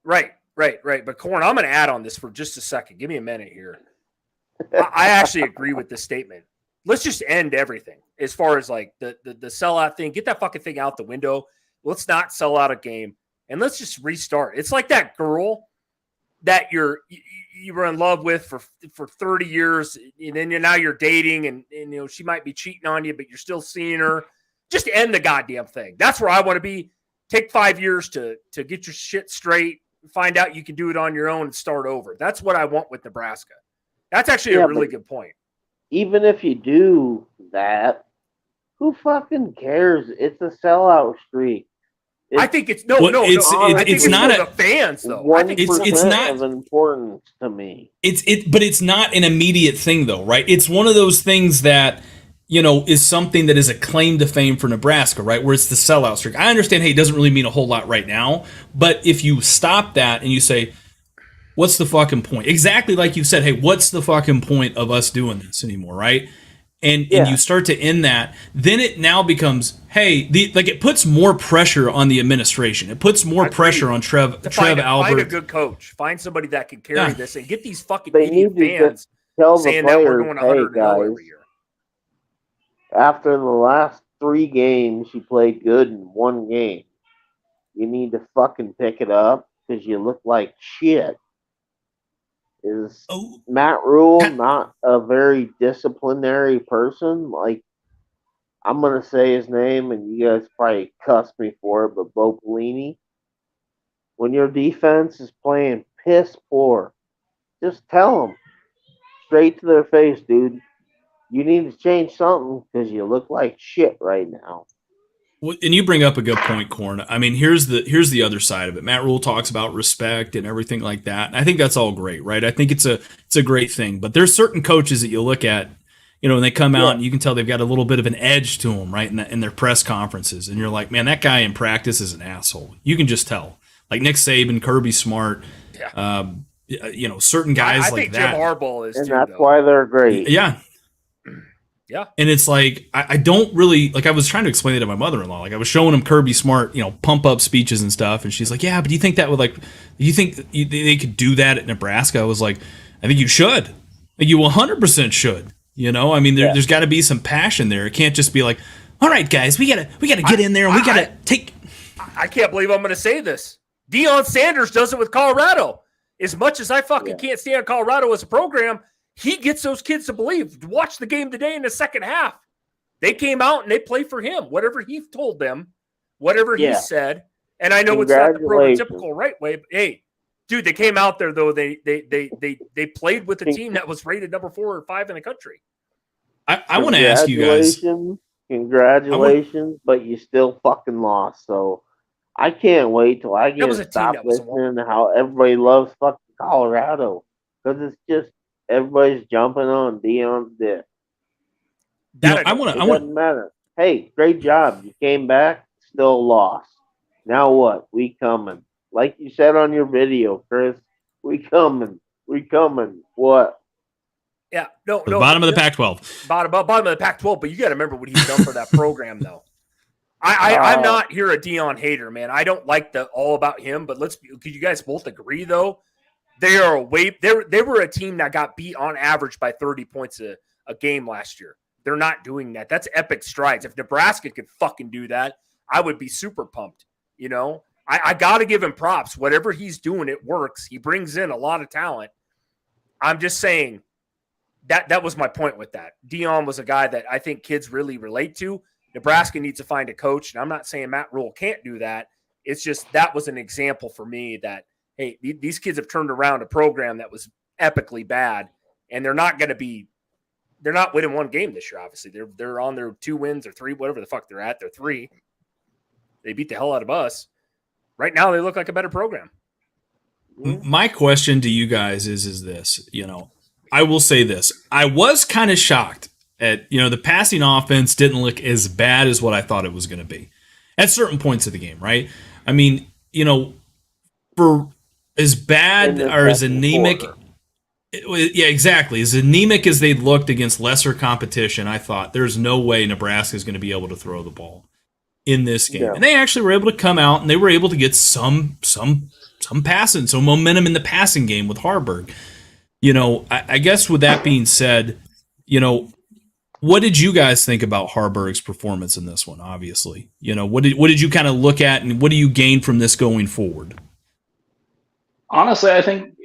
Right. But Corn, I'm going to add on this for just a second. Give me a minute here. I actually agree with this statement. Let's just end everything as far as like the sellout thing. Get that fucking thing out the window. Let's not sell out a game, and let's just restart. It's like that girl that you were in love with for 30 years, and then now you're dating, and you know she might be cheating on you, but you're still seeing her. Just end the goddamn thing. That's where I want to be. Take 5 years to get your shit straight, find out you can do it on your own, and start over. That's what I want with Nebraska. That's actually a really good point. Even if you do that, who fucking cares? It's a sellout streak. I think it's no. Well, I think it's not for a- the fans though. I think it's not- of importance to me. But it's not an immediate thing though, right? It's one of those things that, you know, is something that is a claim to fame for Nebraska, right? Where it's the sellout streak. I understand, hey, it doesn't really mean a whole lot right now, but if you stop that and you say, what's the fucking point? Exactly like you said, hey, what's the fucking point of us doing this anymore, right? And you start to end that, then it now becomes, hey, it puts more pressure on the administration. It puts more pressure on Trev find a Albert. good coach. Find somebody that can carry this and get these fucking They idiot need to fans Tell the saying that we're players, going hey 100-0 every guys, year. after the last 3 games you played good in one game, you need to fucking pick it up because you look like shit. Is Oh, Matt Rule not a very disciplinary person? Like, I'm gonna say his name, and you guys probably cuss me for it, but Bo Pelini. When your defense is playing piss poor, just tell them straight to their face, dude. You need to change something because you look like shit right now. and you bring up a good point, Corn. I mean, here's the other side of it. Matt Rule talks about respect and everything like that. And I think that's all great, right? I think it's a great thing. But there's certain coaches that you look at, you know, and they come out and you can tell they've got a little bit of an edge to them, right, in their press conferences. And you're like, man, that guy in practice is an asshole. You can just tell. Like Nick Saban, Kirby Smart, you know, certain guys I like think that. Jim Harbaugh is And too. that's though. why they're great. Yeah. Yeah. And it's like, I don't really, like, I was trying to explain it to my mother-in-law. Like, I was showing him Kirby Smart, you know, pump up speeches and stuff. And she's like, yeah, but do you think that would, like, do you think they could do that at Nebraska? I was like, I think you should. Like, you 100% should. You know, I mean, there's got to be some passion there. It can't just be like, all right, guys, we gotta get in there and we gotta take. I can't believe I'm going to say this. Deion Sanders does it with Colorado. As much as I fucking can't stand Colorado as a program, he gets those kids to believe. Watch the game today in the second half. They came out and they play for him. Whatever he told them, whatever he said. And I know it's not the prototypical right way, but hey, dude, they came out there though. They played with a team that was rated number 4 or 5 in the country. I want to ask you guys. Congratulations, but you still fucking lost. So I can't wait till I get to stop listening to how everybody loves fucking Colorado. Because it's just everybody's jumping on Deion's dick. I It want doesn't matter. Hey, great job. You came back, still lost. Now what? We coming. Like you said on your video, Chris, we coming. We coming. What? Yeah, no. Bottom of the Pac-12. Bottom of the Pac-12, but you got to remember what he's done for that program, though. I'm not here a Deion hater, man. I don't like the all about him, but could you guys both agree though? They were a team that got beat on average by 30 points a game last year. They're not doing that. That's epic strides. If Nebraska could fucking do that, I would be super pumped. You know, I got to give him props. Whatever he's doing, it works. He brings in a lot of talent. I'm just saying that was my point with that. Deion was a guy that I think kids really relate to. Nebraska needs to find a coach, and I'm not saying Matt Rule can't do that. It's just that was an example for me that, hey, these kids have turned around a program that was epically bad, and they're not winning one game this year, obviously. They're on their 2 wins or 3, whatever the fuck they're at. They're 3. They beat the hell out of us. Right now, they look like a better program. My question to you guys is this, I will say this. I was kind of shocked at, the passing offense didn't look as bad as what I thought it was going to be at certain points of the game, right? I mean, for as bad or as anemic, yeah, exactly. As anemic as they looked against lesser competition, I thought there's no way Nebraska is going to be able to throw the ball in this game. Yeah. And they actually were able to come out and they were able to get some passing, some momentum in the passing game with Harburg. I guess with that being said, what did you guys think about Harburg's performance in this one? Obviously, what did you kind of look at, and what do you gain from this going forward? Honestly, I think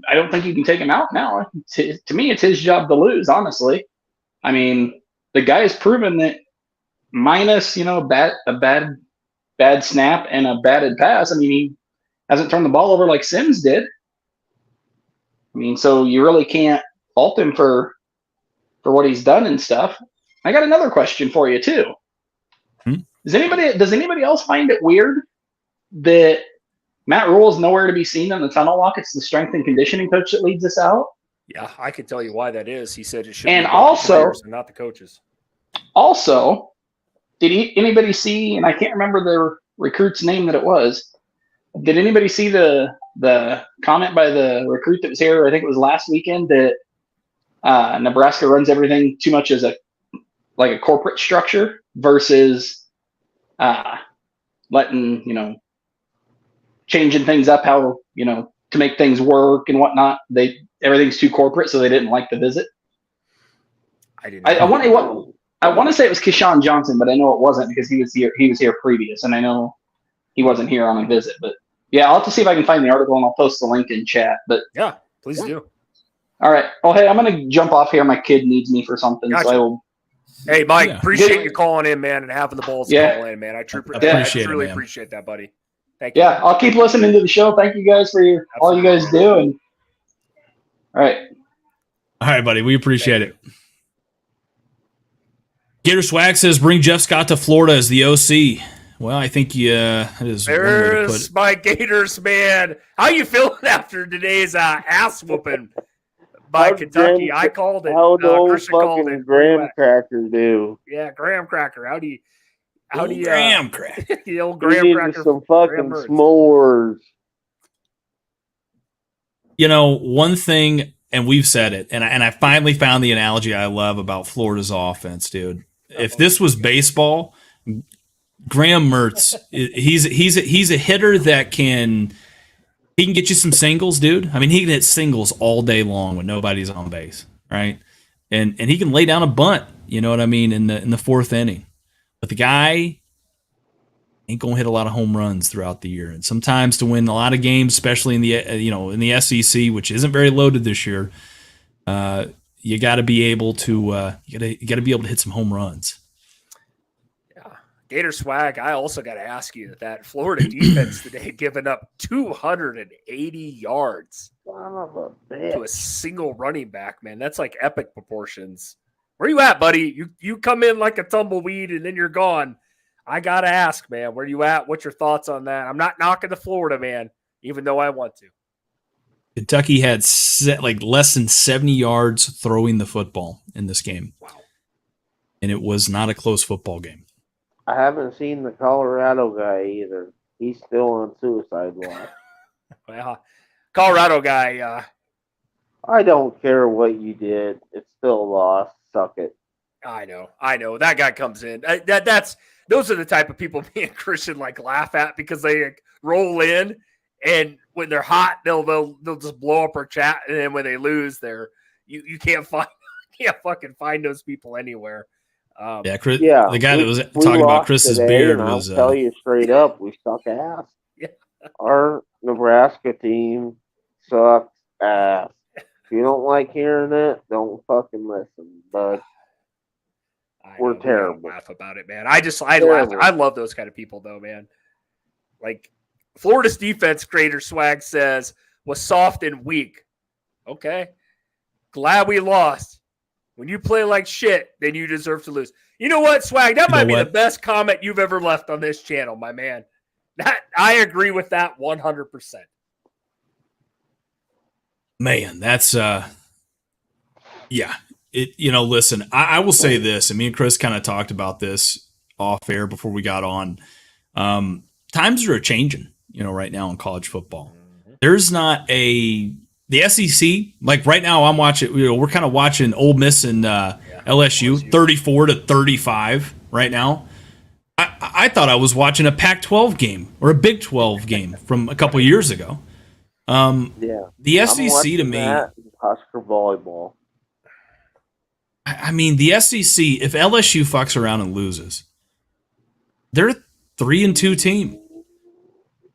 I don't think you can take him out now. To me, it's his job to lose. Honestly, I mean, the guy has proven that minus a bad snap and a batted pass. I mean, he hasn't turned the ball over like Sims did. I mean, so you really can't fault him for what he's done and stuff. I got another question for you too. Does anybody else find it weird that Matt Rule is nowhere to be seen in the tunnel walk? It's the strength and conditioning coach that leads us out. Yeah, I can tell you why that is. He said it should and be also, the players and not the coaches. Also, did anybody see, and I can't remember the recruit's name that it was, did anybody see the comment by the recruit that was here, I think it was last weekend, that Nebraska runs everything too much as a corporate structure versus letting, changing things up how, to make things work and whatnot. Everything's too corporate, so they didn't like the visit. I want to say it was Keyshawn Johnson, but I know it wasn't because he was here previous, and I know he wasn't here on a visit. But yeah, I'll have to see if I can find the article and I'll post the link in chat. But yeah, please do. All right. Well, hey, I'm gonna jump off here. My kid needs me for something, gotcha. So I will. Hey, Mike, appreciate you calling in, man, and having the balls to call in, man. I truly appreciate that, buddy. Thank you. Yeah, I'll keep listening to the show. Thank you guys for all you guys do. And all right, buddy. We appreciate it. Gator Swag says, "Bring Jeff Scott to Florida as the OC." Well, I think that is. There's my Gators, man. How you feeling after today's ass whooping by Kentucky? I called it. How the old fucking graham cracker do? Yeah, graham cracker. How do you? Graham cracker. The old graham cracker. Some fucking s'mores. One thing, and we've said it, and I finally found the analogy I love about Florida's offense, dude. If this was baseball, Graham Mertz, he's a hitter that can get you some singles, dude. I mean, he can hit singles all day long when nobody's on base, right? And he can lay down a bunt, you know what I mean, in the fourth inning. But the guy ain't gonna hit a lot of home runs throughout the year, and sometimes to win a lot of games, especially in the in the SEC, which isn't very loaded this year, you got to be able to you got to be able to hit some home runs. Yeah, Gator Swag. I also got to ask you that Florida defense today giving up 280 yards to a single running back. Man, that's like epic proportions. Where you at, buddy? You come in like a tumbleweed and then you're gone. I got to ask, man, where you at? What's your thoughts on that? I'm not knocking the Florida, man, even though I want to. Kentucky had less than 70 yards throwing the football in this game. Wow. And it was not a close football game. I haven't seen the Colorado guy either. He's still on suicide watch. Well, Colorado guy. I don't care what you did. It's still a loss. Suck it. I know. That guy comes in. Those are the type of people me and Christian laugh at because they roll in, and when they're hot, they'll just blow up our chat, and then when they lose, you can't find can't fucking find those people anywhere. Yeah, Chris, Yeah, the guy that was we talking about lost Chris's today, beard and was. I'll tell you straight up, we suck ass. Yeah. Our Nebraska team sucks ass. If you don't like hearing it, don't fucking listen. But I we're know, we gotta terrible. laugh about it, man. I laugh. Terrible. I love those kind of people, though, man. Like Florida's defense, Greater Swag says, was soft and weak. Okay, glad we lost. When you play like shit, then you deserve to lose. You know what, Swag? That might be the best comment you've ever left on this channel, my man. That I agree with that 100%. Man, that's yeah. Listen, I will say this, and me and Chris kind of talked about this off air before we got on. Times are changing, right now in college football. There's not the SEC, like right now I'm watching, we're kind of watching Ole Miss and LSU 34-35 right now. I thought I was watching a Pac-12 game or a Big 12 game from a couple years ago. Yeah, The SEC to me, Husker volleyball. I mean, the SEC, if LSU fucks around and loses, they're a 3-2 team.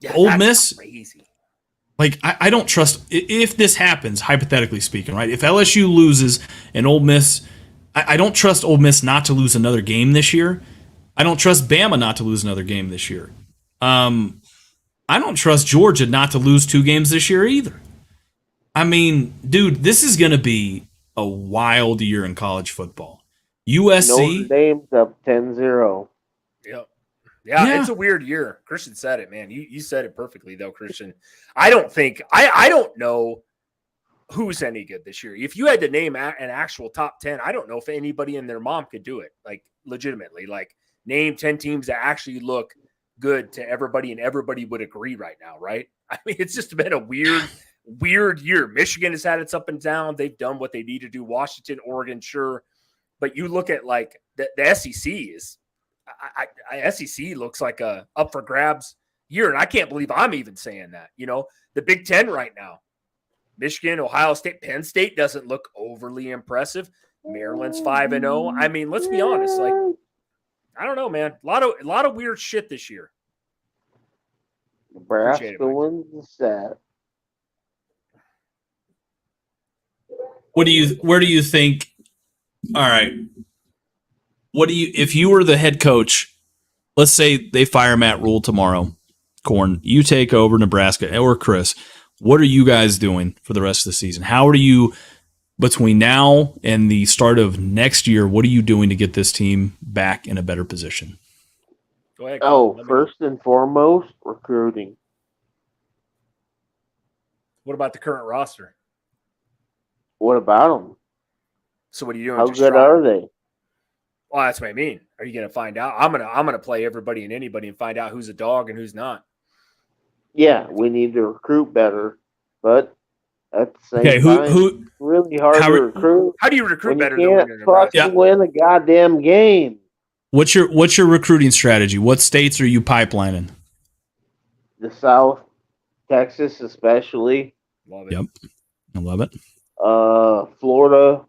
Yeah, Ole that's Miss, crazy. like I don't trust, if this happens, hypothetically speaking, right? If LSU loses and Ole Miss, I don't trust Ole Miss not to lose another game this year. I don't trust Bama not to lose another game this year. I don't trust Georgia not to lose 2 games this year either. I mean, dude, this is going to be a wild year in college football. USC. Notre Dame's up 10-0. Yep. Yeah, it's a weird year. Christian said it, man. You said it perfectly, though, Christian. I don't know who's any good this year. If you had to name an actual top 10, I don't know if anybody and their mom could do it, like legitimately. Like name 10 teams that actually look good to everybody, and everybody would agree right now, right? I mean, it's just been a weird year. Michigan has had its up and down. They've done what they need to do. Washington, Oregon, sure. But you look at like the SEC is SEC looks like a up for grabs year. And I can't believe I'm even saying that. The Big Ten right now, Michigan, Ohio State, Penn State doesn't look overly impressive. Maryland's 5-0. I mean, let's be honest. Like, I don't know, man. A lot of weird shit this year. Nebraska wins the set. Where do you think? All right. If you were the head coach, let's say they fire Matt Rule tomorrow, Corn, you take over Nebraska, or Chris, what are you guys doing for the rest of the season? How are you, between now and the start of next year, what are you doing to get this team back in a better position? Go ahead. First and foremost, recruiting. What about the current roster? What about them? So what are you doing? How good are they? Well, that's what I mean. Are you going to find out? I'm gonna play everybody and anybody and find out who's a dog and who's not. Yeah, we need to recruit better, but at the same time, who really hard to recruit. How do you recruit when better? You can't fucking win a goddamn game. What's your recruiting strategy? What states are you pipelining? The South, Texas especially. Love it. Yep, I love it. Florida,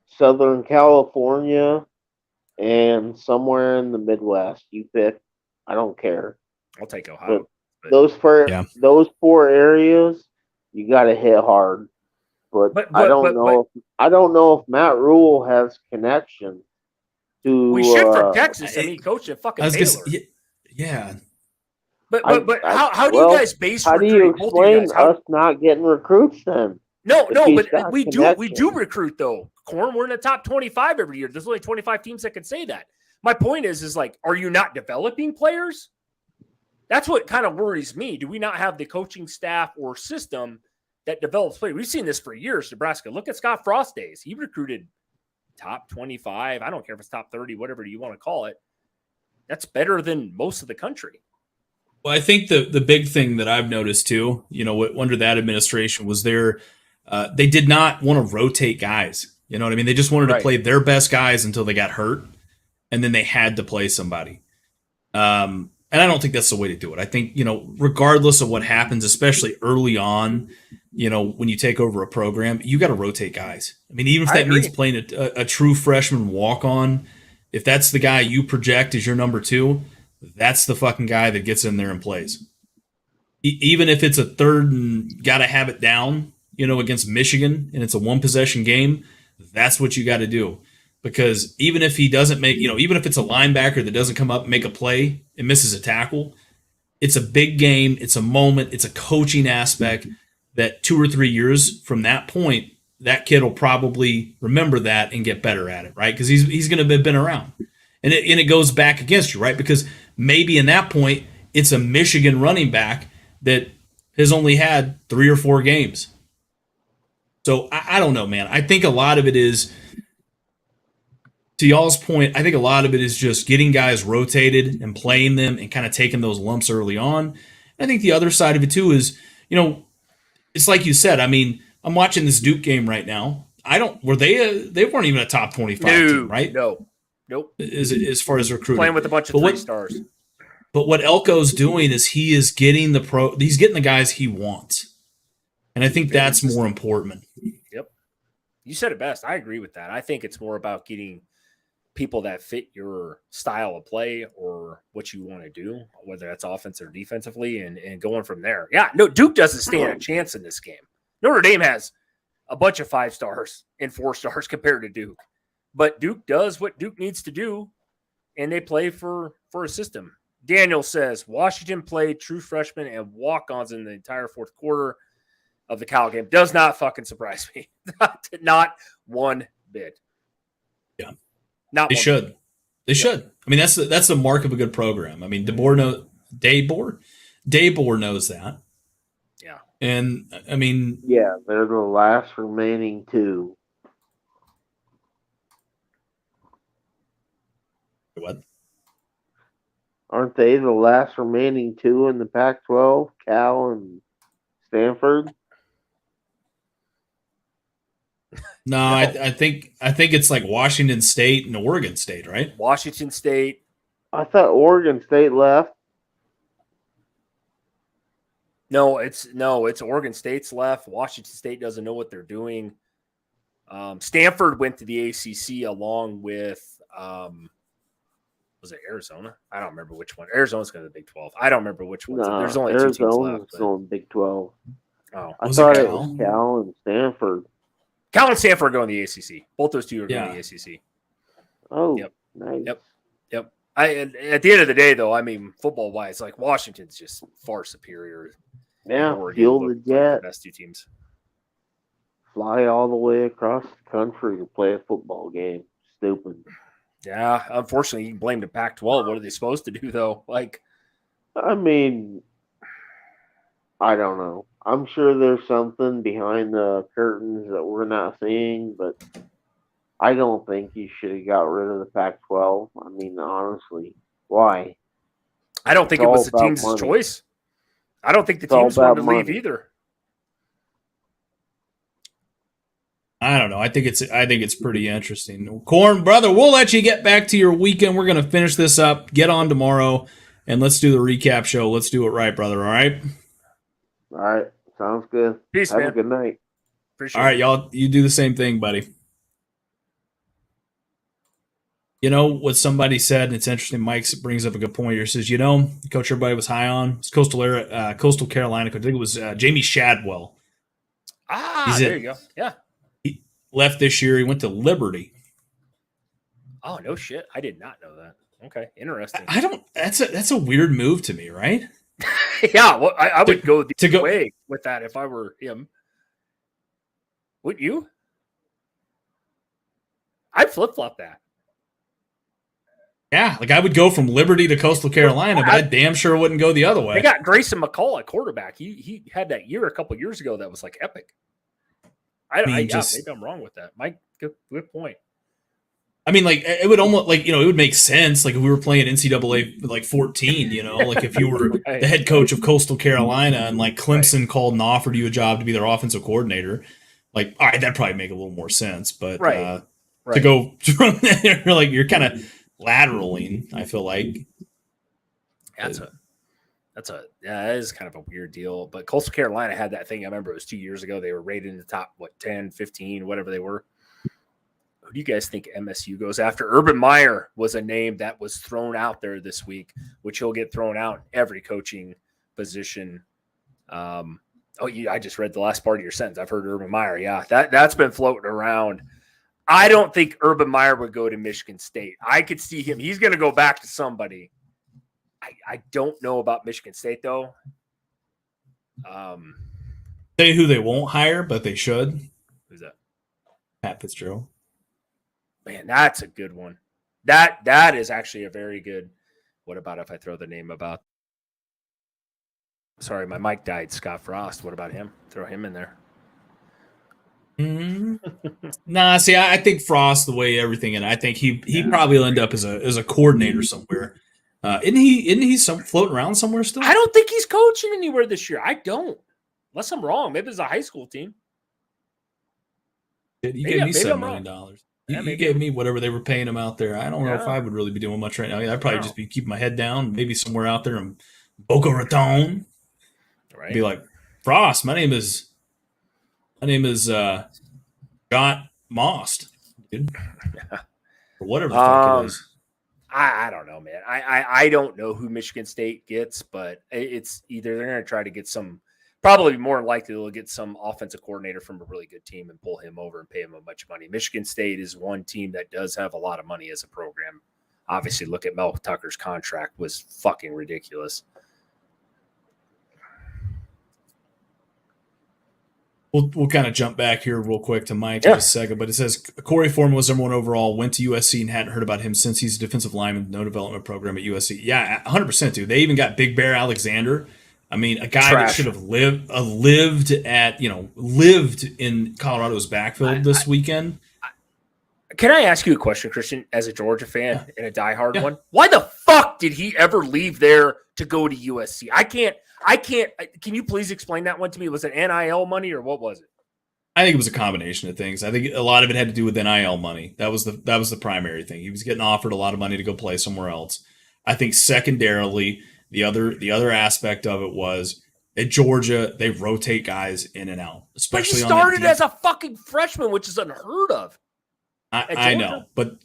Southern California, and somewhere in the Midwest. You pick. I don't care. I'll take Ohio. But those 4 areas, you got to hit hard. But I don't know if Matt Rule has connection to. We should for Texas. He coached at fucking Baylor. Yeah. But how do you guys base? How do you explain us not getting recruits then? No, but we do recruit though. Corn, we're in the top 25 every year. There's only 25 teams that can say that. My point is like, are you not developing players? That's what kind of worries me. Do we not have the coaching staff or system that develops players? We've seen this for years. Nebraska. Look at Scott Frost days. He recruited top 25. I don't care if it's top 30, whatever you want to call it. That's better than most of the country. Well, I think the big thing that I've noticed too, under that administration was they did not want to rotate guys. You know what I mean? They just wanted to play their best guys until they got hurt, and then they had to play somebody. and I don't think that's the way to do it. I think, regardless of what happens, especially early on, when you take over a program, you got to rotate guys. I mean, even if I that means agree. playing a true freshman walk on, if that's the guy you project as your number 2, that's the fucking guy that gets in there and plays. Even if it's a third and got to have it down, against Michigan and it's a 1-possession game, that's what you got to do. Because even if he doesn't make, even if it's a linebacker that doesn't come up and make a play and misses a tackle, it's a big game. It's a moment. It's a coaching aspect that 2 or 3 years from that point, that kid will probably remember that and get better at it, right? Because he's going to have been around. And it goes back against you, right? Because maybe in that point, it's a Michigan running back that has only had 3 or 4 games. So I don't know, man. I think a lot of it is, to y'all's point, I think a lot of it is just getting guys rotated and playing them and kind of taking those lumps early on. And I think the other side of it too is, it's like you said. I mean, I'm watching this Duke game right now. They weren't even a top 25 team, right? No, nope. As far as recruiting, Playing with a bunch of 3-stars. But what Elko's doing is he's getting the guys he wants, and I think that's more important. Yep, you said it best. I agree with that. I think it's more about getting people that fit your style of play or what you want to do, whether that's offense or defensively, and going from there. Yeah, no, Duke doesn't stand a chance in this game. Notre Dame has a bunch of 5-stars and 4-stars compared to Duke, but Duke does what Duke needs to do, and they play for a system. Daniel says Washington played true freshmen and walk-ons in the entire fourth quarter of the Cal game. Does not fucking surprise me. Not one bit. Yeah. Not They one should. bit. They should. I mean, that's the mark of a good program. I mean, Daybor knows that. Yeah. And I mean, Yeah, they're the last remaining 2. what? Aren't they the last remaining 2 in the Pac-12? Cal and Stanford? No, I think it's like Washington State and Oregon State, right? Washington State. I thought Oregon State left. No, it's Oregon State's left. Washington State doesn't know what they're doing. Stanford went to the ACC along with was it Arizona? I don't remember which one. Arizona's going to the Big 12. I don't remember which one. Nah, There's only 2 teams Arizona's left. still in Big 12. Oh, I Was thought it it Cal? was Cal and Stanford. Cal and Stanford are going to the ACC. Both those 2 are going Yeah. to the ACC. Oh, Yep. nice. Yep. At the end of the day, though, I mean, football wise, like Washington's just far superior. Yeah, Oregon fuel look the like jet. the best 2 teams. Fly all the way across the country to play a football game. Stupid. Yeah, unfortunately, you can blame the Pac-12. What are they supposed to do, though? Like, I mean, I don't know. I'm sure there's something behind the curtains that we're not seeing, but I don't think you should have got rid of the Pac-12. I mean, honestly, why? I don't think It's it all was the about team's money. choice. I don't think the It's all teams wanted to about leave money. either. I don't know. I think it's pretty interesting. Corn, brother, we'll let you get back to your weekend. We're gonna finish this up, get on tomorrow, and let's do the recap show. Let's do it right, brother. All right. All right, sounds good. Peace, Have man. a good night. Appreciate All right, it. y'all. You do the same thing, buddy. You know what somebody said, and it's interesting. Mike brings up a good point here. Says, coach everybody was high on it's Coastal Carolina coach. I think it was Jamie Shadwell. There you go. Yeah. He left this year. He went to Liberty. Oh, no shit. I did not know that. Okay, interesting. I don't. That's a weird move to me, right? Yeah, well, I would go the to go- way with that if I were him. Would you? I'd flip-flop that. Yeah, like I would go from Liberty to Coastal Carolina, but I damn sure wouldn't go the other way. They got Grayson McCall at quarterback. He had that year a couple years ago that was like epic. Maybe I'm wrong with that. Mike, good point. I mean, like it would almost it would make sense. Like if we were playing NCAA like 14, like if you were Right. the head coach of Coastal Carolina and like Clemson called and offered you a job to be their offensive coordinator, like all right, that'd probably make a little more sense. But Right. to go from there, like you're kind of lateraling, I feel like. That is kind of a weird deal. But Coastal Carolina had that thing. I remember it was 2 years ago. They were rated in the top 10, 15, whatever they were. Who do you guys think MSU goes after? Urban Meyer was a name that was thrown out there this week, which he'll get thrown out in every coaching position. I just read the last part of your sentence. I've heard Urban Meyer. Yeah, that's been floating around. I don't think Urban Meyer would go to Michigan State. I could see him. He's going to go back to somebody. I don't know about Michigan State, though. Say who they won't hire, but they should. Who's that? Pat Fitzgerald. Man, that's a good one. That is actually a very good. What about if I throw the name about? Sorry, my mic died. Scott Frost. What about him? Throw him in there. Nah, see, I think Frost, the way everything, and I think he probably will end up as a coordinator somewhere. Isn't he floating around somewhere still? I don't think he's coaching anywhere this year. I don't. Unless I'm wrong. Maybe it's a high school team. You gave me $7 million. You gave me whatever they were paying him out there. I don't know if I would really be doing much right now. I'd probably just be keeping my head down, maybe somewhere out there in Boca Raton. Right. Be like, Frost, my name is Scott Most, dude. Or whatever the fuck it is. I don't know, man. I don't know who Michigan State gets, but it's either they're going to try to get some, probably more likely they'll get some offensive coordinator from a really good team and pull him over and pay him a bunch of money. Michigan State is one team that does have a lot of money as a program. Obviously, look at Mel Tucker's contract was fucking ridiculous. We'll kind of jump back here real quick to Mike in a second, but it says Corey Foreman was number 1 overall, went to USC and hadn't heard about him since he's a defensive lineman, no development program at USC. Yeah, 100%, dude. They even got Big Bear Alexander. I mean, a guy that should have lived in Colorado's backfield this weekend. Can I ask you a question, Christian, as a Georgia fan and a diehard one? Why the fuck did he ever leave there to go to USC? I can't. Can you please explain that one to me? Was it NIL money or what was it? I think it was a combination of things. I think a lot of it had to do with NIL money. That was the primary thing. He was getting offered a lot of money to go play somewhere else. I think secondarily, the other aspect of it was at Georgia, they rotate guys in and out, especially. But he started as a fucking freshman, which is unheard of. I know, but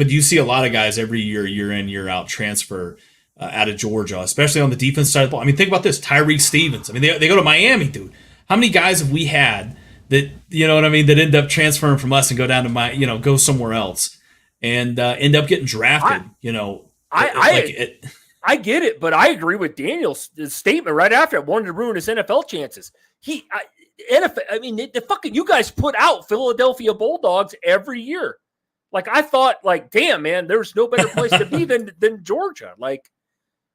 you see a lot of guys every year in, year out, transfer out of Georgia, especially on the defense side of the ball. I mean, think about this: Tyreek Stevens. I mean, they go to Miami, dude. How many guys have we had that, you know what I mean, that end up transferring from us and go down to go somewhere else and end up getting drafted? I get it, but I agree with Daniel's statement right after it. Wanted to ruin his NFL chances. You guys put out Philadelphia Bulldogs every year. Like, I thought, like, damn, man, there's no better place to be than Georgia. Like,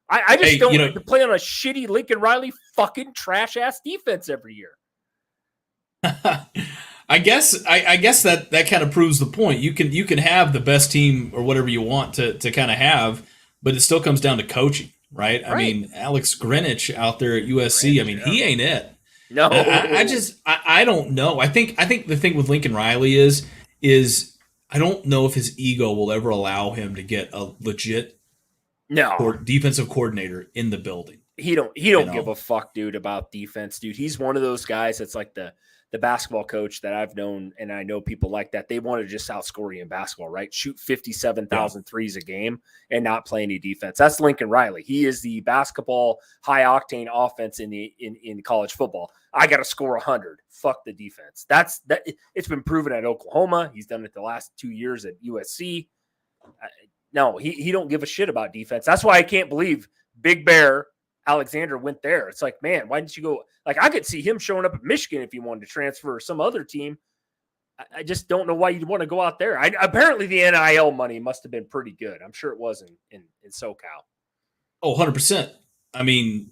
I just don't play on a shitty Lincoln Riley fucking trash ass defense every year. I guess that kind of proves the point. You can have the best team or whatever you want to kind of have, but it still comes down to coaching, right? I mean, Alex Greenwich out there at USC, he ain't it. No, I don't know. I think the thing with Lincoln Riley is I don't know if his ego will ever allow him to get a legit defensive coordinator in the building. He don't give a fuck, dude, about defense, dude. He's one of those guys that's like the basketball coach that I've known, and I know people like that. They want to just outscore you in basketball, right? Shoot 57,000 threes a game and not play any defense. That's Lincoln Riley. He is the basketball high octane offense in college football. I got to score 100. Fuck the defense. It's been proven at Oklahoma. He's done it the last 2 years at USC. No, he don't give a shit about defense. That's why I can't believe Big Bear Alexander went there. It's like, man, why didn't you go? Like, I could see him showing up at Michigan if he wanted to transfer or some other team. I just don't know why you'd want to go out there. Apparently the NIL money must have been pretty good. I'm sure it was in SoCal. Oh, 100%. I mean,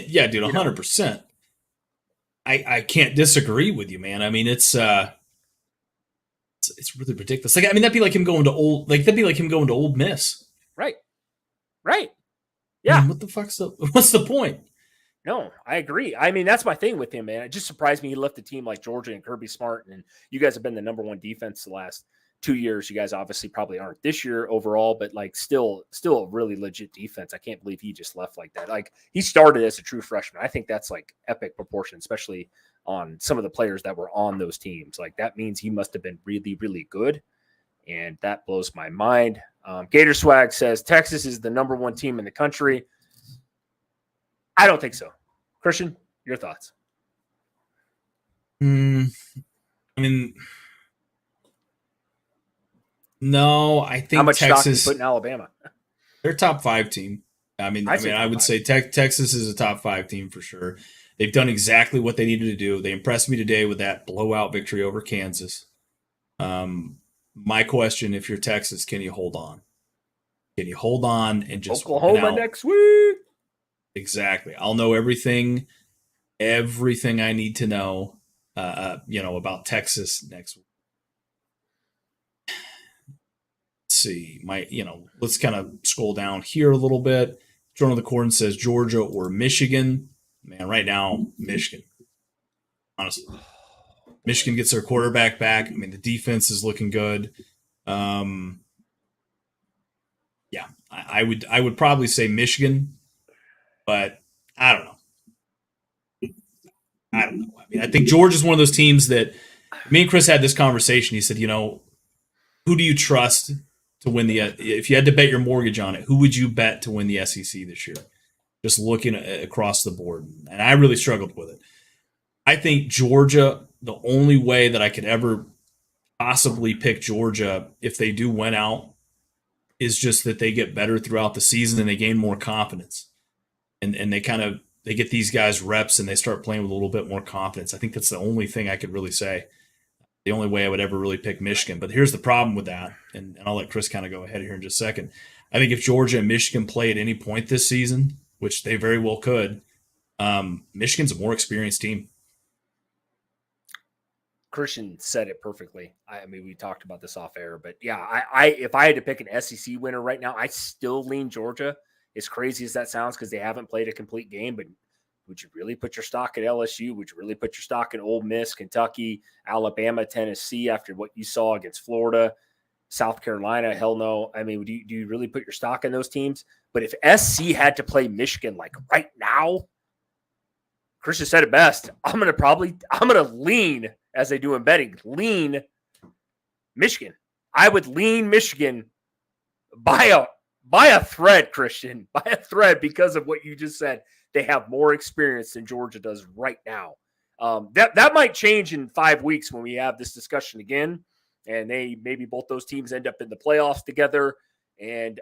yeah, dude, 100%. I can't disagree with you, man. I mean, it's really ridiculous. Like, I mean, that'd be like him going to Old Miss. Right. Yeah. I mean, what's the point? No, I agree. I mean, that's my thing with him, man. It just surprised me he left a team like Georgia and Kirby Smart, and you guys have been the number 1 defense the last 2 years. You guys obviously probably aren't this year overall, but like still a really legit defense. I can't believe he just left like that. Like he started as a true freshman. I think that's like epic proportion, especially on some of the players that were on those teams. Like that means he must have been really, really good. And that blows my mind. Gator Swag says Texas is the number 1 team in the country. I don't think so. Christian, your thoughts? I mean, no, I think How much stock do you Texas. put in Alabama? They're a top 5 team. I would say Texas is a top 5 team for sure. They've done exactly what they needed to do. They impressed me today with that blowout victory over Kansas. My question, if you're Texas, can you hold on? Can you hold on and just Oklahoma next week? Exactly. I'll know everything I need to know, about Texas next week. Let's see. Let's kind of scroll down here a little bit. Journal of the Corn says Georgia or Michigan. Man, right now, Michigan. Honestly. Michigan gets their quarterback back. I mean, the defense is looking good. I would probably say Michigan, but I don't know. I mean, I think Georgia's one of those teams that me and Chris had this conversation. He said, who do you trust to win if you had to bet your mortgage on it, who would you bet to win the SEC this year? Just looking across the board. And I really struggled with it. I think Georgia, the only way that I could ever possibly pick Georgia if they do win out is just that they get better throughout the season and they gain more confidence. And they get these guys reps and they start playing with a little bit more confidence. I think that's the only thing I could really say. The only way I would ever really pick Michigan. But here's the problem with that, and I'll let Chris kind of go ahead here in just a second. I think if Georgia and Michigan play at any point this season, which they very well could, Michigan's a more experienced team. Christian said it perfectly. I mean, we talked about this off air, but yeah, if I had to pick an SEC winner right now, I still lean Georgia. As crazy as that sounds, because they haven't played a complete game, but would you really put your stock at LSU? Would you really put your stock in Ole Miss, Kentucky, Alabama, Tennessee after what you saw against Florida, South Carolina? Hell no. I mean, do you really put your stock in those teams? But if SC had to play Michigan like right now, Christian said it best. I'm gonna lean, as they do in betting, lean Michigan. I would lean Michigan by a thread, Christian, by a thread, because of what you just said. They have more experience than Georgia does right now. That might change in 5 weeks when we have this discussion again, and maybe both those teams end up in the playoffs together. And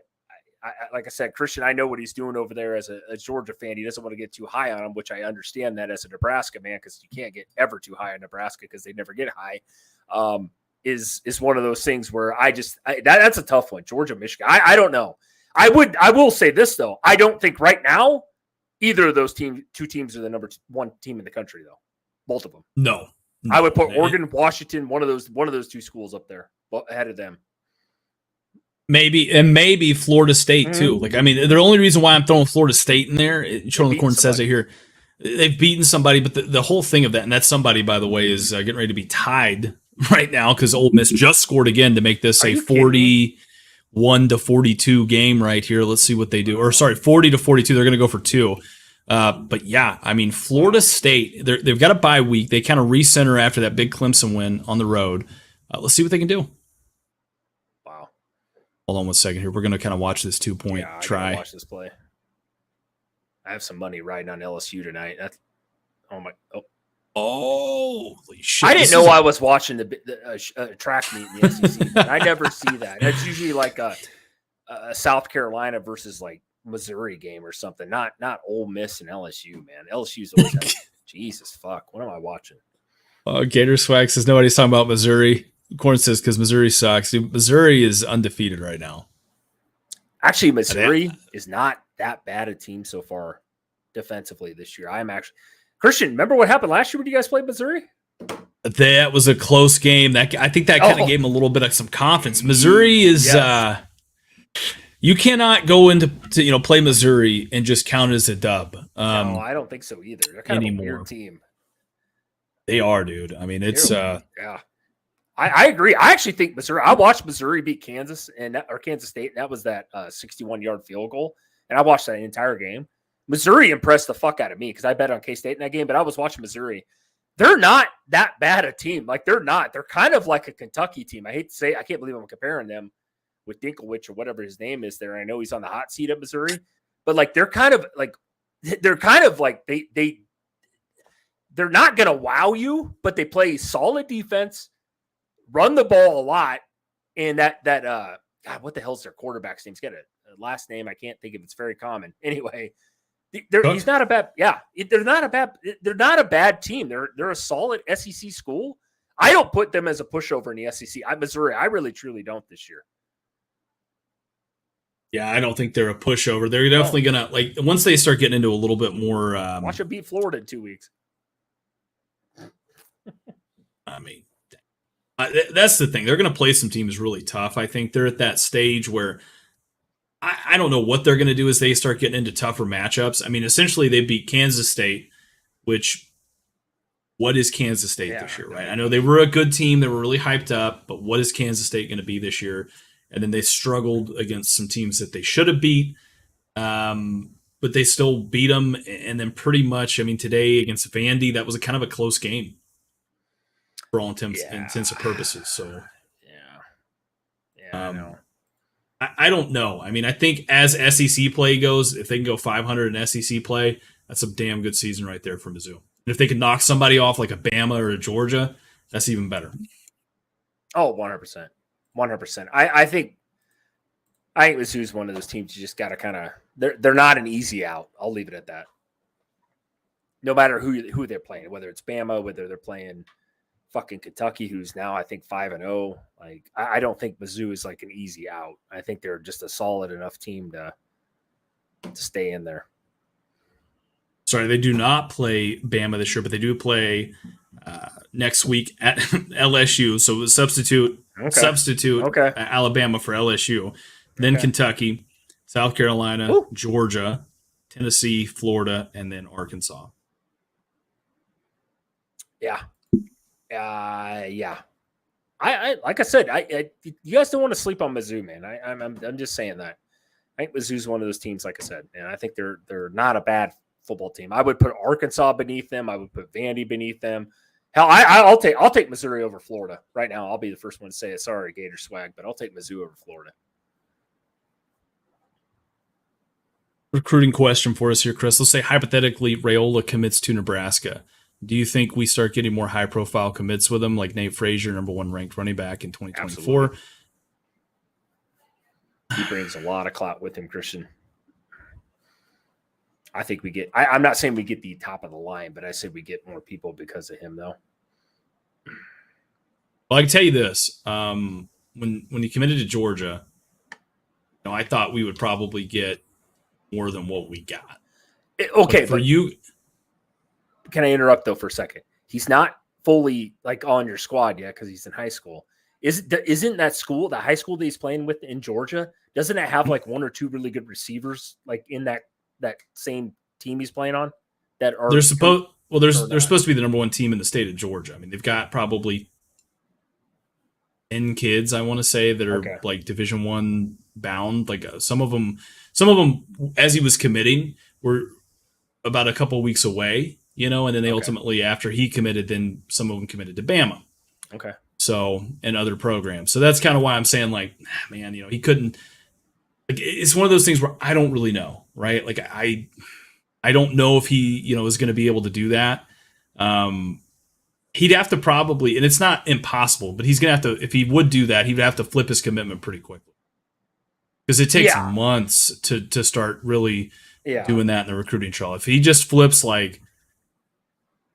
like I said, Christian, I know what he's doing over there as a Georgia fan. He doesn't want to get too high on him, which I understand that as a Nebraska man, because you can't get ever too high on Nebraska because they never get high. Is one of those things where that's a tough one. Georgia, Michigan. I don't know. I will say this though. I don't think right now either of those two teams are the number 1 team in the country though. Both of them. No. I would put Oregon, Washington, one of those 2 schools up there ahead of them. Maybe Florida State too. Like, I mean, the only reason why I'm throwing Florida State in there, Sean LaCorn says it here, they've beaten somebody, but the whole thing of that, and that somebody, by the way, is getting ready to be tied right now because Ole Miss just scored again to make this a 41-42 game right here. Let's see what they do. 40-42. They're going to go for 2. But yeah, I mean, Florida State, they've got a bye week. They kind of recenter after that big Clemson win on the road. Let's see what they can do. Wow. Hold on one second here. We're going to kind of watch this 2-point try. Watch this play. I have some money riding on LSU tonight. Holy shit. I didn't know I was watching the track meet in the SEC. I never see that. It's usually like a South Carolina versus like Missouri game or something. Not Ole Miss and LSU, man. LSU's always Jesus fuck. What am I watching? Gator Swag says nobody's talking about Missouri. Corn says because Missouri sucks. Dude, Missouri is undefeated right now. Actually, Missouri is not that bad a team so far defensively this year. Christian, remember what happened last year when you guys played Missouri? That was a close game. I think that kind of gave them a little bit of some confidence. Missouri is you cannot go into play Missouri and just count it as a dub. No, I don't think so either. They're kind of a weird team. They are, dude. I mean, it's yeah. I agree. I actually think Missouri. I watched Missouri beat Kansas or Kansas State, and that was that 61-yard field goal. And I watched that entire game. Missouri impressed the fuck out of me because I bet on K-State in that game. But I was watching Missouri. They're not that bad a team. Like they're not. They're kind of like a Kentucky team. I hate to say. I can't believe I'm comparing them with Dinklewich or whatever his name is there. I know he's on the hot seat at Missouri, but like they're kind of like they're not gonna wow you, but they play solid defense. Run the ball a lot, and God, what the hell's their quarterback's name? He's got a last name I can't think of. It's very common. Anyway, he's not a bad. Yeah, they're not a bad team. They're a solid SEC school. I don't put them as a pushover in the SEC. Missouri, I really truly don't this year. Yeah, I don't think they're a pushover. They're definitely gonna like once they start getting into a little bit more. Watch them beat Florida in 2 weeks. I mean. That's the thing. They're going to play some teams really tough. I think they're at that stage where I don't know what they're going to do as they start getting into tougher matchups. I mean, essentially, they beat Kansas State, which what is Kansas State this year, right? I know they were a good team. They were really hyped up, but what is Kansas State going to be this year? And then they struggled against some teams that they should have beat, but they still beat them. And then pretty much, I mean, today against Vandy, that was a kind of a close game. For all intents and purposes. So, I know. I don't know. I mean, I think as SEC play goes, if they can go 500 in SEC play, that's a damn good season right there for Mizzou. And if they can knock somebody off like a Bama or a Georgia, that's even better. Oh, 100%. 100%. I think Mizzou's one of those teams you just got to kind of – they're not an easy out. I'll leave it at that. No matter who they're playing, whether it's Bama, whether they're playing – fucking Kentucky, who's now I think 5-0. Like I don't think Mizzou is like an easy out. I think they're just a solid enough team to stay in there. Sorry, they do not play Bama this year, but they do play next week at LSU. So substitute Alabama for LSU, then Kentucky, South Carolina, Georgia, Tennessee, Florida, and then Arkansas. Yeah. I like I said, you guys don't want to sleep on Mizzou, man. I'm just saying that. I think Mizzou's one of those teams, like I said, and I think they're not a bad football team. I would put Arkansas beneath them. I would put Vandy beneath them. Hell, I'll take Missouri over Florida right now. I'll be the first one to say it. Sorry, Gator swag, but I'll take Mizzou over Florida. Recruiting question for us here, Chris. Let's say hypothetically Raiola commits to Nebraska. Do you think we start getting more high-profile commits with him, like Nate Frazier, number 1 ranked running back in 2024? Absolutely. He brings a lot of clout with him, Christian. I think we get – I'm not saying we get the top of the line, but I said we get more people because of him, though. Well, I can tell you this. When he committed to Georgia, I thought we would probably get more than what we got. Okay. But for you – can I interrupt though for a second? He's not fully like on your squad yet because he's in high school. Isn't that school, the high school that he's playing with in Georgia, doesn't it have like 1 or 2 really good receivers like in that same team he's playing on? That are they're supposed to be the number 1 team in the state of Georgia. I mean, they've got probably 10 kids, I want to say, that are like Division I bound. Like some of them, as he was committing, were about a couple weeks away. And then they ultimately, after he committed, then some of them committed to Bama. Okay. So, and other programs. So that's kind of why I'm saying, like, man, he couldn't. Like, it's one of those things where I don't really know, right? Like, I don't know if he, is going to be able to do that. He'd have to probably, and it's not impossible, but he's going to have to, if he would do that, he would have to flip his commitment pretty quickly. Because it takes months to start really doing that in the recruiting trail. If he just flips like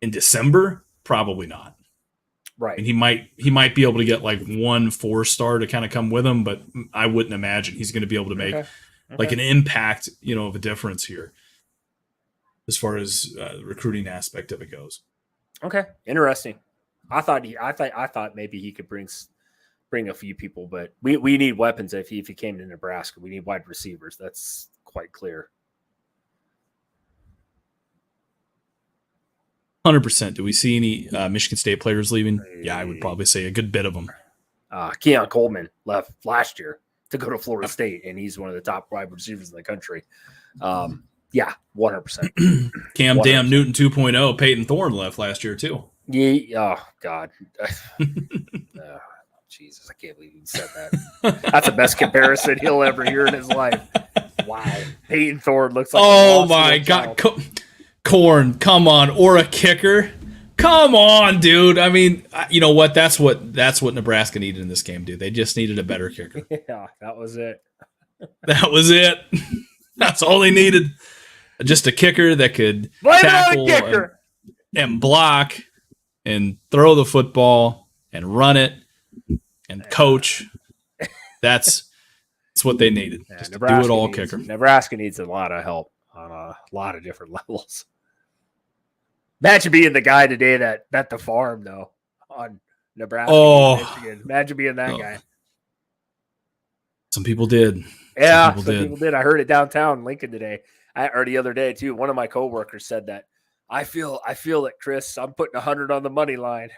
in December, probably not. Right. And he might be able to get like 1 4-star to kind of come with him, but I wouldn't imagine he's going to be able to make like an impact, of a difference here as far as the recruiting aspect of it goes. Okay. Interesting. I thought maybe he could bring a few people, but we need weapons if he came to Nebraska. We need wide receivers. That's quite clear. 100%. Do we see any Michigan State players leaving? Yeah, I would probably say a good bit of them. Keon Coleman left last year to go to Florida State, and he's one of the top wide receivers in the country. Yeah, 100%. Cam 100%. Damn Newton 2.0, Peyton Thorne left last year too. Yeah. Oh God. Jesus, I can't believe he said that. That's the best comparison he'll ever hear in his life. Wow, Peyton Thorne looks like. Oh my God, Corn, come on, or a kicker. Come on, dude. I mean, you know what? That's what Nebraska needed in this game, dude. They just needed a better kicker. Yeah, that was it. That was it. That's all they needed. Just a kicker that could Blame tackle it on the kicker. and block and throw the football and run it and coach. That's what they needed. Yeah, Just to do it all, needs, kicker. Nebraska needs a lot of help on a lot of different levels. Imagine being the guy today that bet the farm though on Nebraska. Michigan. Imagine being that guy. Some people did. Yeah, some people did. I heard it downtown Lincoln today. Or the other day too. One of my coworkers said that I feel that Chris, I'm putting 100 on the money line.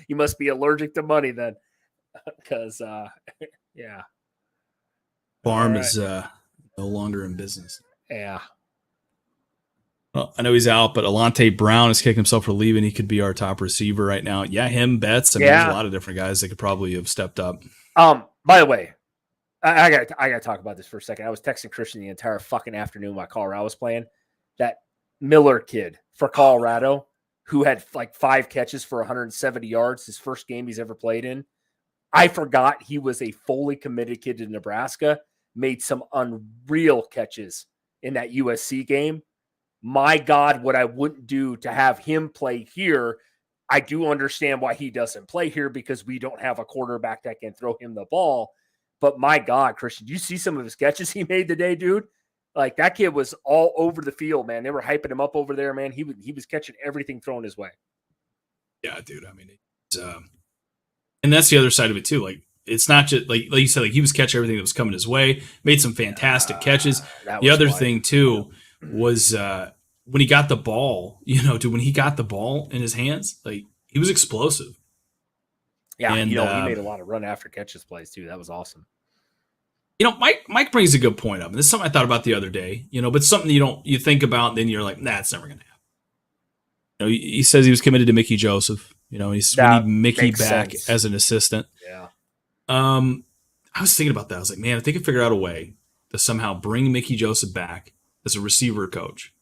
You must be allergic to money then, because yeah. Farm is no longer in business. Yeah. Well, I know he's out, but Alante Brown is kicking himself for leaving. He could be our top receiver right now. Yeah, him, Betts. I mean, there's a lot of different guys that could probably have stepped up. By the way, I got to talk about this for a second. I was texting Christian the entire fucking afternoon while Colorado was playing. That Miller kid for Colorado, who had like 5 catches for 170 yards, his first game he's ever played in. I forgot he was a fully committed kid to Nebraska, made some unreal catches in that USC game. My God, what I wouldn't do to have him play here. I do understand why he doesn't play here because we don't have a quarterback that can throw him the ball. But my God, Christian, you see some of his catches he made today, dude? Like, that kid was all over the field, man. They were hyping him up over there, man. He was catching everything thrown his way. Yeah, dude. I mean, and that's the other side of it too. Like, it's not just like you said, like he was catching everything that was coming his way, made some fantastic catches. The other thing too was when he got the ball, when he got the ball in his hands, like he was explosive. Yeah, and, he made a lot of run after catches plays too. That was awesome. Mike brings a good point up. And this is something I thought about the other day, but something you think about, and then you're like, nah, it's never going to happen. He says he was committed to Mickey Joseph. We need Mickey back as an assistant. Yeah. I was thinking about that. I was like, man, if they could figure out a way to somehow bring Mickey Joseph back as a receiver coach.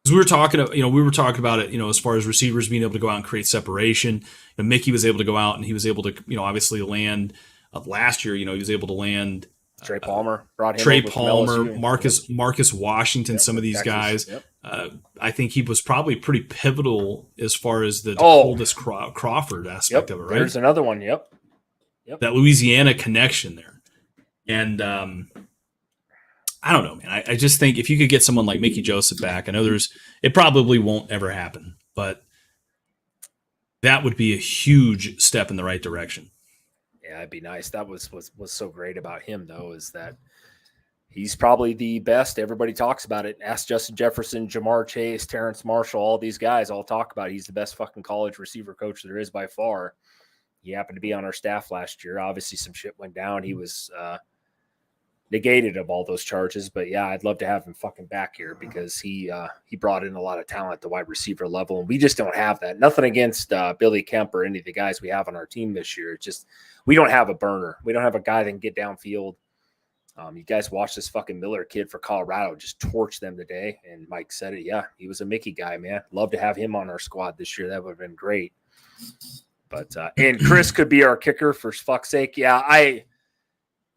Because we were talking about it, as far as receivers being able to go out and create separation. Mickey was able to go out and he was able to, obviously land last year. He was able to land Trey Palmer, Marcus Washington, some of these guys. Yep. I think he was probably pretty pivotal as far as the Holdus Crawford aspect of it, right? There's another one. Yep. That Louisiana connection there. And I don't know, man. I just think if you could get someone like Mickey Joseph back, I know it probably won't ever happen, but that would be a huge step in the right direction. Yeah, it'd be nice. That was so great about him, though, is that he's probably the best. Everybody talks about it. Ask Justin Jefferson, Jamar Chase, Terrence Marshall, all these guys all talk about it. He's the best fucking college receiver coach there is by far. He happened to be on our staff last year. Obviously, some shit went down. He was negated of all those charges. But, yeah, I'd love to have him fucking back here because he brought in a lot of talent at the wide receiver level, and we just don't have that. Nothing against Billy Kemp or any of the guys we have on our team this year. It's just we don't have a burner. We don't have a guy that can get downfield. You guys watch this fucking Miller kid for Colorado just torch them today, and Mike said it. Yeah, he was a Mickey guy, man. Love to have him on our squad this year. That would have been great. But and Chris could be our kicker for fuck's sake. Yeah,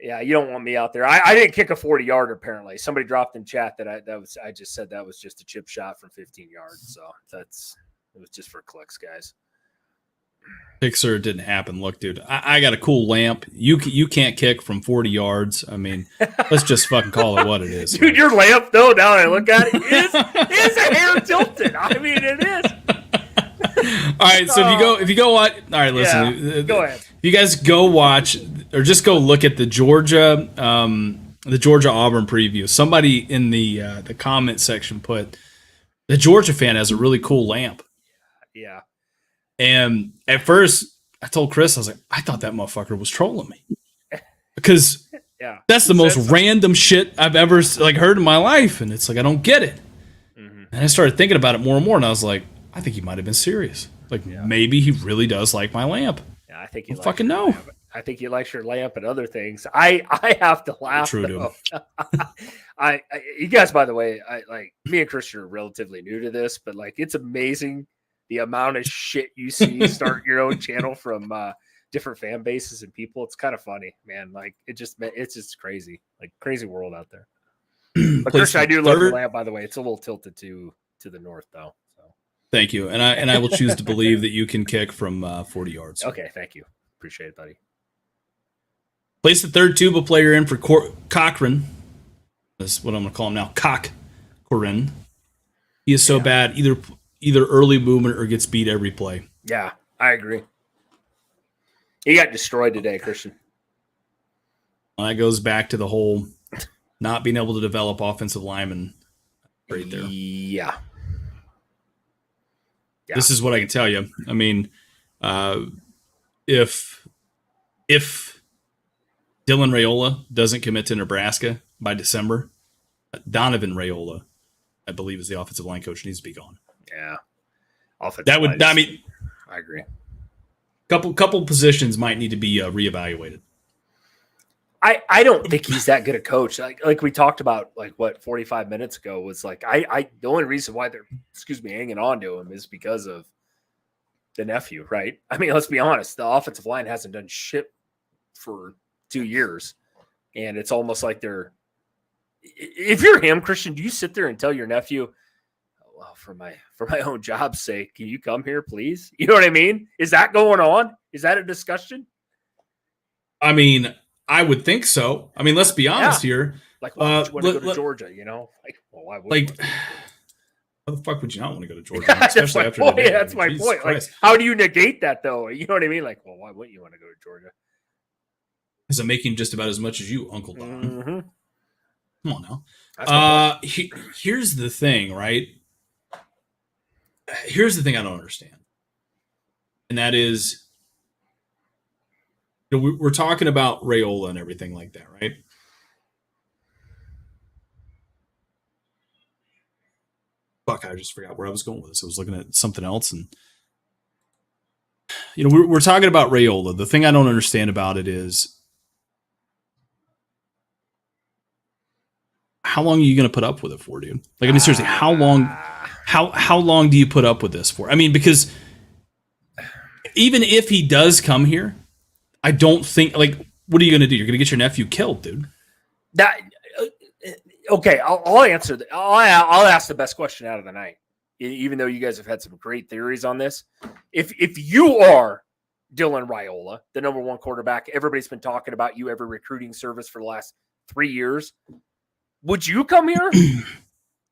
you don't want me out there. I didn't kick a 40-yarder. Apparently, somebody dropped in chat that I just said that was just a chip shot from 15 yards. So it was just for clicks, guys. Pixar didn't happen. Look, dude, I got a cool lamp. You can't kick from 40 yards. I mean, let's just fucking call it what it is. Dude, your lamp, though, now that I look at it, is a hair tilted. I mean, it is. All right, so if you go watch, all right, listen. Yeah, go ahead. If you guys go watch or just go look at the Georgia Auburn preview. Somebody in the comment section put The Georgia fan has a really cool lamp. Yeah. And at first, I told Chris, I was like, I thought that motherfucker was trolling me. Because Yeah. that's the Who most said so? random shit I've ever like heard in my life. And it's like, I don't get it. Mhm. And I started thinking about it more and more. And I was like, I think he might have been serious. Like, maybe he really does like my lamp. Yeah, I think I don't fucking know. I think he likes your lamp and other things. I have to laugh. True, though. You guys, by the way, like me and Christian are relatively new to this, but like it's amazing the amount of shit you see start your own channel from different fan bases and people. It's kind of funny, man. Like it's just crazy, like crazy world out there. But Christian, I do love your lamp, by the way. It's a little tilted to the north, though. So Thank you. And I will choose to believe that you can kick from 40 yards. okay, thank you, appreciate it, buddy. Place the third tuba player in for Cochran. That's what I'm going to call him now. Cochran. He is so bad, either early movement or gets beat every play. Yeah, I agree. He got destroyed today, Christian. And that goes back to the whole not being able to develop offensive linemen right there. Yeah. This is what I can tell you. I mean, if Dylan Raiola doesn't commit to Nebraska by December, Donovan Raiola, I believe, is the offensive line coach, needs to be gone. Yeah. Offensive That would, line I mean, I agree. couple positions might need to be reevaluated. I don't think he's that good a coach. Like we talked about, like what 45 minutes ago was like. I the only reason why they're hanging on to him is because of the nephew, right? I mean, let's be honest. The offensive line hasn't done shit for 2 years, and it's almost like they're. If you're him, Christian, do you sit there and tell your nephew, well, for my own job's sake, can you come here, please? You know what I mean? Is that going on? Is that a discussion? I mean, I would think so. I mean, let's be honest here. Like, why would you want to go to Georgia? You know, like, well, why would like, how the fuck would you not want to go to Georgia? that's Especially my after point. today. That's I mean, my Jesus point. Like, Christ. how do you negate that though? You know what I mean? Like, well, why wouldn't you want to go to Georgia? Because I'm making just about as much as you, Uncle Don. Mm-hmm. Come on now. That's my point. Here's the thing, right? Here's the thing I don't understand. And that is, you know, we're talking about Raiola and everything like that, right? Fuck, I just forgot where I was going with this. I was looking at something else. And, you know, we're talking about Raiola. The thing I don't understand about it is, how long are you going to put up with it for, dude? Like, I mean, seriously, how long do you put up with this for? I mean, because even if he does come here, I don't think, like, what are you going to do? You're going to get your nephew killed, dude. That okay? I'll answer. I'll ask the best question out of the night. Even though you guys have had some great theories on this, if you are Dylan Raiola, the number one quarterback, everybody's been talking about you every recruiting service for the last 3 years. Would you come here?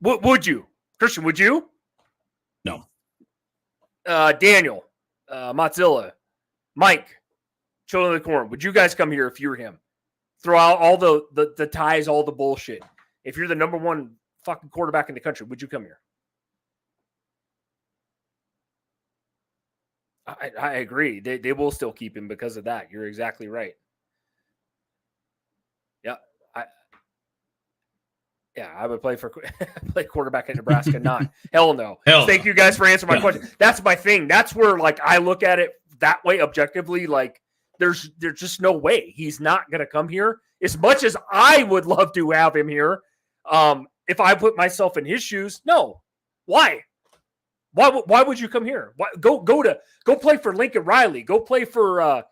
Would you, Christian? Would you? No. Daniel, Mozilla, Mike, Children of the Corn. Would you guys come here if you were him? Throw out all the ties, all the bullshit. If you're the number one fucking quarterback in the country, would you come here? I agree. They will still keep him because of that. You're exactly right. Yeah, I would play quarterback at Nebraska. Not hell no. Thank you guys for answering my question. That's my thing. That's where like I look at it that way objectively. Like there's just no way he's not going to come here. As much as I would love to have him here, if I put myself in his shoes, no. Why? Why would you come here? Go play for Lincoln Riley. Go play for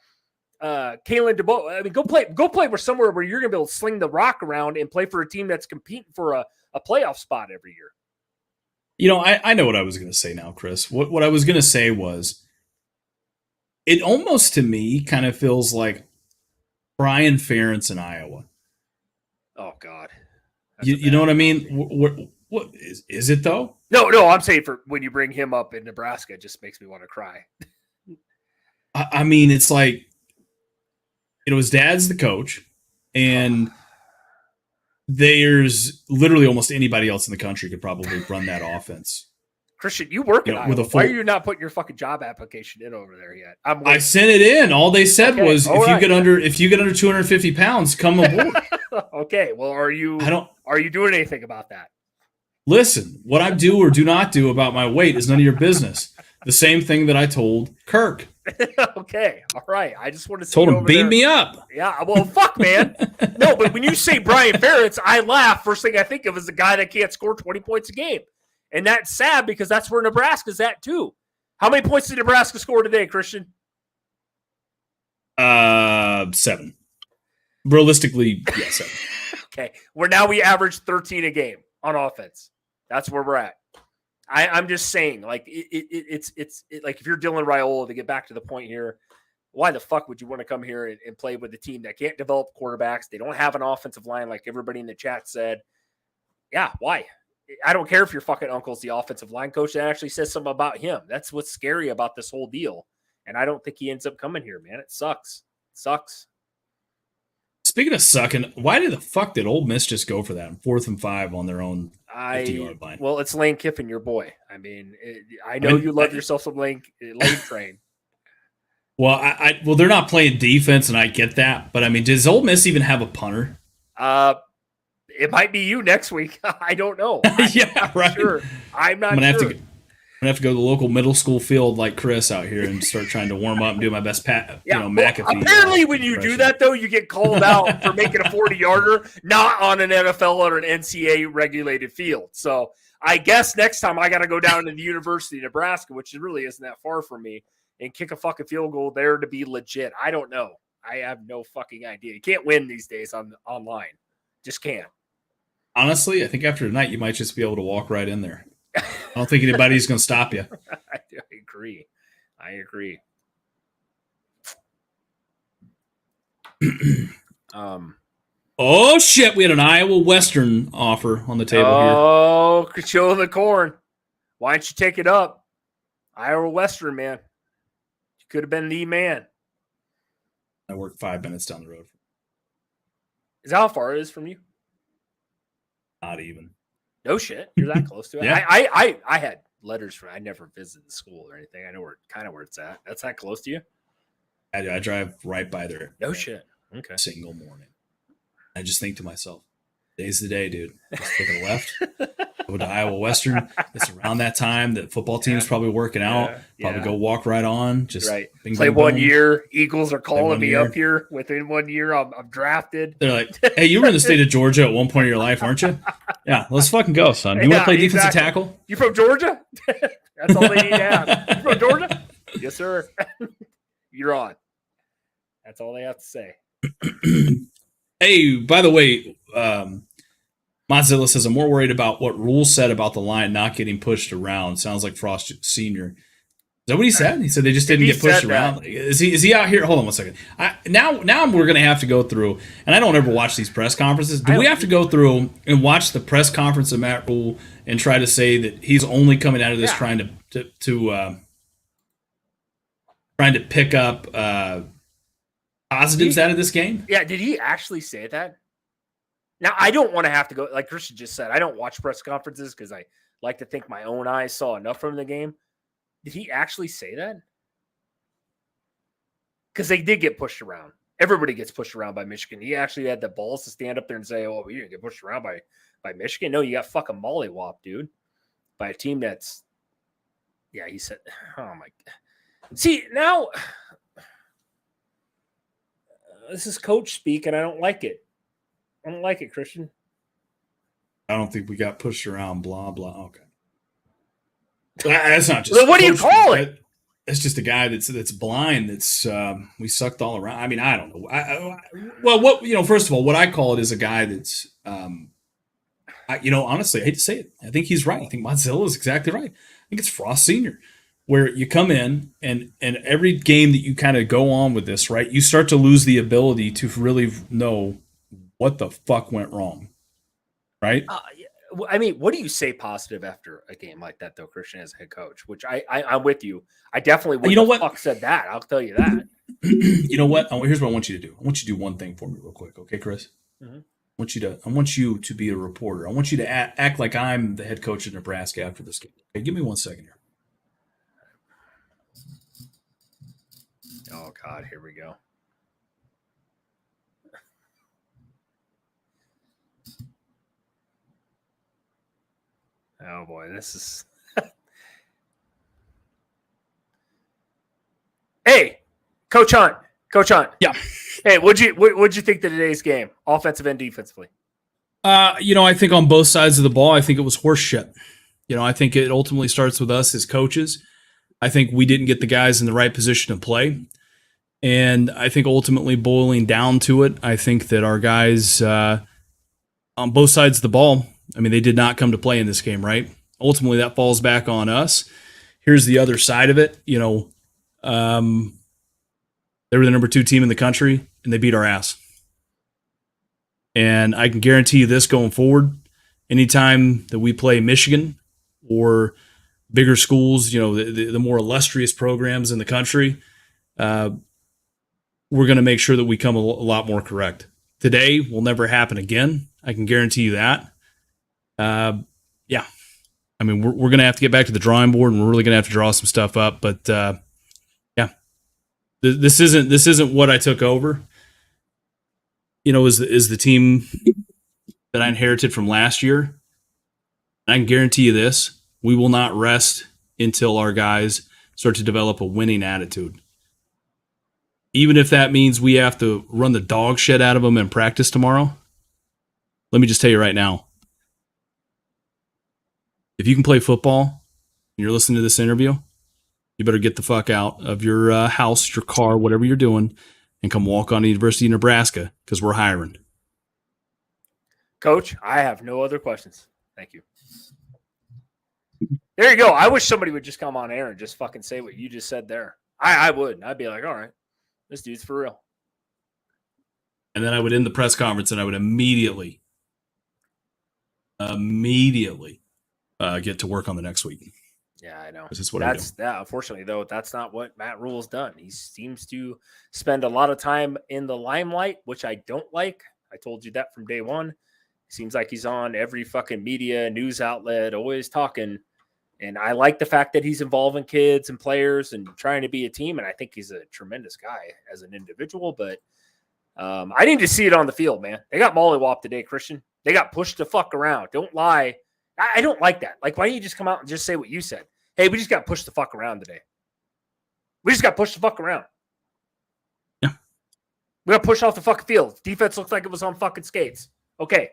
Kalen DeBoer. I mean, go play for somewhere where you're gonna be able to sling the rock around and play for a team that's competing for a playoff spot every year. You know, I know what I was gonna say now, Chris. What I was gonna say was, it almost to me kind of feels like Brian Ferentz in Iowa. Oh God, you know what I mean? What is it though? No, I'm saying for when you bring him up in Nebraska, it just makes me want to cry. I mean, it's like, you know, his dad's the coach, and there's literally almost anybody else in the country could probably run that offense. Christian, you work You at know, with Iowa. a Why are full- you not putting your fucking job application in over there yet? I'm I waiting. sent it in. All they said Okay, was all if right. you get under 250 pounds, come aboard. Okay, well, are you doing anything about that? Listen, what I do or do not do about my weight is none of your business. The same thing that I told Kirk. Okay, all right. I just want to see Told you him, over beam there. me up. Yeah, well, fuck, man. No, but when you say Brian Ferentz, I laugh. First thing I think of is the guy that can't score 20 points a game. And that's sad because that's where Nebraska's at, too. How many points did Nebraska score today, Christian? 7. Realistically, yeah, 7. Okay, where now we average 13 a game on offense. That's where we're at. I'm just saying, like, it's like if you're Dylan Raiola, to get back to the point here, why the fuck would you want to come here and play with a team that can't develop quarterbacks? They don't have an offensive line, like everybody in the chat said. Yeah, why? I don't care if your fucking uncle's the offensive line coach. That actually says something about him. That's what's scary about this whole deal. And I don't think he ends up coming here, man. It sucks. It sucks. Speaking of sucking, why did the fuck did Ole Miss just go for that 4th and 5 on their own 50-yard line? Well, it's Lane Kiffin, your boy. I mean, I know you love yourself some Lane Train. Well, well, they're not playing defense, and I get that. But I mean, does Ole Miss even have a punter? It might be you next week. I don't know. Yeah, right. Sure. I'm not I'm gonna sure. I'm gonna have to go to the local middle school field like Chris out here and start trying to warm up and do my best McAfee. Apparently, when you do that, though, you get called out for making a 40-yarder, not on an NFL or an NCAA regulated field. So I guess next time I got to go down to the University of Nebraska, which really isn't that far from me, and kick a fucking field goal there to be legit. I don't know. I have no fucking idea. You can't win these days online. Just can't. Honestly, I think after tonight, you might just be able to walk right in there. I don't think anybody's going to stop you. I agree. Oh, shit. We had an Iowa Western offer on the table here. Oh, show the corn. Why don't you take it up? Iowa Western, man. You could have been the man. I work 5 minutes down the road. Is that how far it is from you? Not even. No shit. You're that close to it. Yeah. I had letters from. I never visited the school or anything. I know where it's at. That's that close to you? I drive right by there. No shit. Okay. Single morning. I just think to myself, today's the day, dude. Just to the left. Go to Iowa Western. It's around that time that football team's probably working out. Probably go walk right on. Just right. Bing, Play bing, 1 boom. year. Eagles are calling me year. up here. Within 1 year, I'm drafted. They're like, hey, you were in the state of Georgia at one point in your life, weren't you? Yeah, let's fucking go, son. You want to play defensive tackle? You from Georgia? That's all they need to have. You from Georgia? Yes, sir. You're on. That's all they have to say. Hey, by the way, Mozilla says, I'm more worried about what rules said about the line not getting pushed around. Sounds like Frost Sr. Is that what he said? He said they just didn't get pushed around. Is he out here? Hold on one second. Now we're going to have to go through, and I don't ever watch these press conferences. Do we have to go through and watch the press conference of Matt Rule and try to say that he's only coming out of this trying to pick up positives out of this game? Yeah, did he actually say that? Now, I don't want to have to go, like Christian just said, I don't watch press conferences because I like to think my own eyes saw enough from the game. Did he actually say that? Because they did get pushed around. Everybody gets pushed around by Michigan. He actually had the balls to stand up there and say, oh, you didn't get pushed around by Michigan. No, you got fucking mollywhopped, dude, by a team that's, yeah, he said, oh my God. See, now, this is coach speak, and I don't like it. I don't like it, Christian. I don't think we got pushed around, blah, blah. Okay. That's not just. Well, what do you call it? It's just a guy that's blind. That's we sucked all around. I mean, I don't know. First of all, what I call it is a guy that's, honestly, I hate to say it. I think he's right. I think Mozilla is exactly right. I think it's Frost Sr., where you come in and every game that you kind of go on with this, right, you start to lose the ability to really know what the fuck went wrong, right? I mean, what do you say positive after a game like that, though, Christian, as a head coach? Which I'm with you. I definitely wouldn't have fuck said that. I'll tell you that. You know what? Here's what I want you to do. I want you to do one thing for me real quick. Okay, Chris? Mm-hmm. I want you to be a reporter. I want you to act like I'm the head coach of Nebraska after this game. Okay, give me 1 second here. Oh God, here we go. Oh boy, this is. Hey, Coach Hunt. Yeah. Hey, what'd you think of today's game, offensive and defensively? I think on both sides of the ball, I think it was horse shit. I think it ultimately starts with us as coaches. I think we didn't get the guys in the right position to play. And I think ultimately boiling down to it, I think that our guys on both sides of the ball, they did not come to play in this game, right? Ultimately, that falls back on us. Here's the other side of it. They were the number 2 team in the country, and they beat our ass. And I can guarantee you this going forward, anytime that we play Michigan or bigger schools, the more illustrious programs in the country, we're going to make sure that we come a lot more correct. Today will never happen again. I can guarantee you that. We're going to have to get back to the drawing board, and we're really going to have to draw some stuff up. But this isn't what I took over. Is the team that I inherited from last year. And I can guarantee you this: we will not rest until our guys start to develop a winning attitude. Even if that means we have to run the dog shit out of them in practice tomorrow. Let me just tell you right now, if you can play football and you're listening to this interview, you better get the fuck out of your house, your car, whatever you're doing, and come walk on the University of Nebraska, because we're hiring. Coach, I have no other questions. Thank you. There you go. I wish somebody would just come on air and just fucking say what you just said there. I would. I'd be like, all right, this dude's for real. And then I would end the press conference and I would immediately get to work on the next week. Yeah, I know. This is what I do. Unfortunately, though, that's not what Matt Rule's done. He seems to spend a lot of time in the limelight, which I don't like. I told you that from day one. Seems like he's on every fucking media news outlet, always talking. And I like the fact that he's involving kids and players and trying to be a team. And I think he's a tremendous guy as an individual. But I need to see it on the field, man. They got mollywopped today, Christian. They got pushed the fuck around. Don't lie. I don't like that. Like, why don't you just come out and just say what you said? Hey, we just got pushed the fuck around today. We just got pushed the fuck around. Yeah. We got pushed off the fucking field. Defense looked like it was on fucking skates. Okay.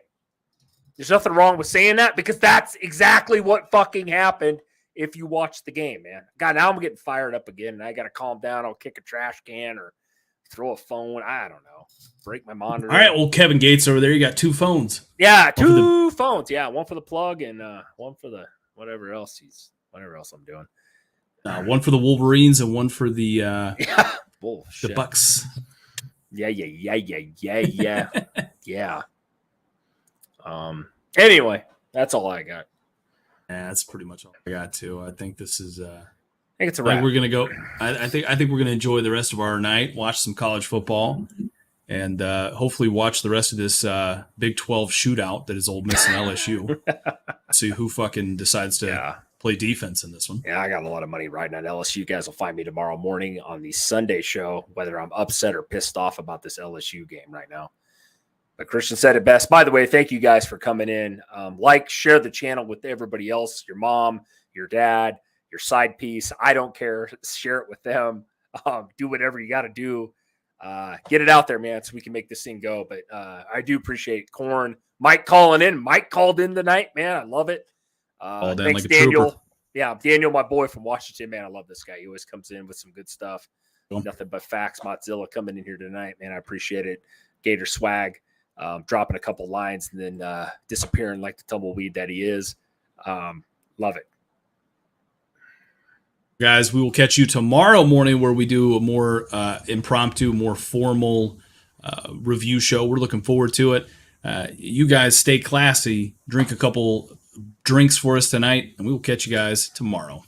There's nothing wrong with saying that, because that's exactly what fucking happened if you watch the game, man. God, now I'm getting fired up again, and I got to calm down. I'll kick a trash can or throw a phone. I don't know. Break my monitor. All right, well, Kevin Gates over there, you got 2 phones. Yeah, 2 phones. Yeah, one for the plug and one for the whatever else I'm doing. One for the Wolverines and one for the Bullshit. the Bucks. Yeah. Yeah. Anyway, that's all I got. Yeah, that's pretty much all I got too. I think this is I think it's a I think wrap. we're gonna go. I think we're gonna enjoy the rest of our night, watch some college football, and hopefully watch the rest of this Big 12 shootout that is Ole Miss and LSU. See who fucking decides to play defense in this one. Yeah, I got a lot of money riding on LSU. You guys will find me tomorrow morning on the Sunday show, whether I'm upset or pissed off about this LSU game right now. But Christian said it best. By the way, thank you guys for coming in. Share the channel with everybody else, your mom, your dad, your side piece. I don't care. Share it with them. Do whatever you got to do. Get it out there, man, so we can make this thing go. But I do appreciate Corn. Mike calling in. Mike called in tonight, man. I love it. Called in Thanks, like a Daniel. trooper. Yeah, Daniel, my boy from Washington, man. I love this guy. He always comes in with some good stuff. Cool. Nothing but facts. Mozilla coming in here tonight, man. I appreciate it. Gator swag. Dropping a couple lines and then disappearing like the tumbleweed that he is. Love it. Guys, we will catch you tomorrow morning where we do a more impromptu, more formal review show. We're looking forward to it. You guys stay classy, drink a couple drinks for us tonight, and we will catch you guys tomorrow.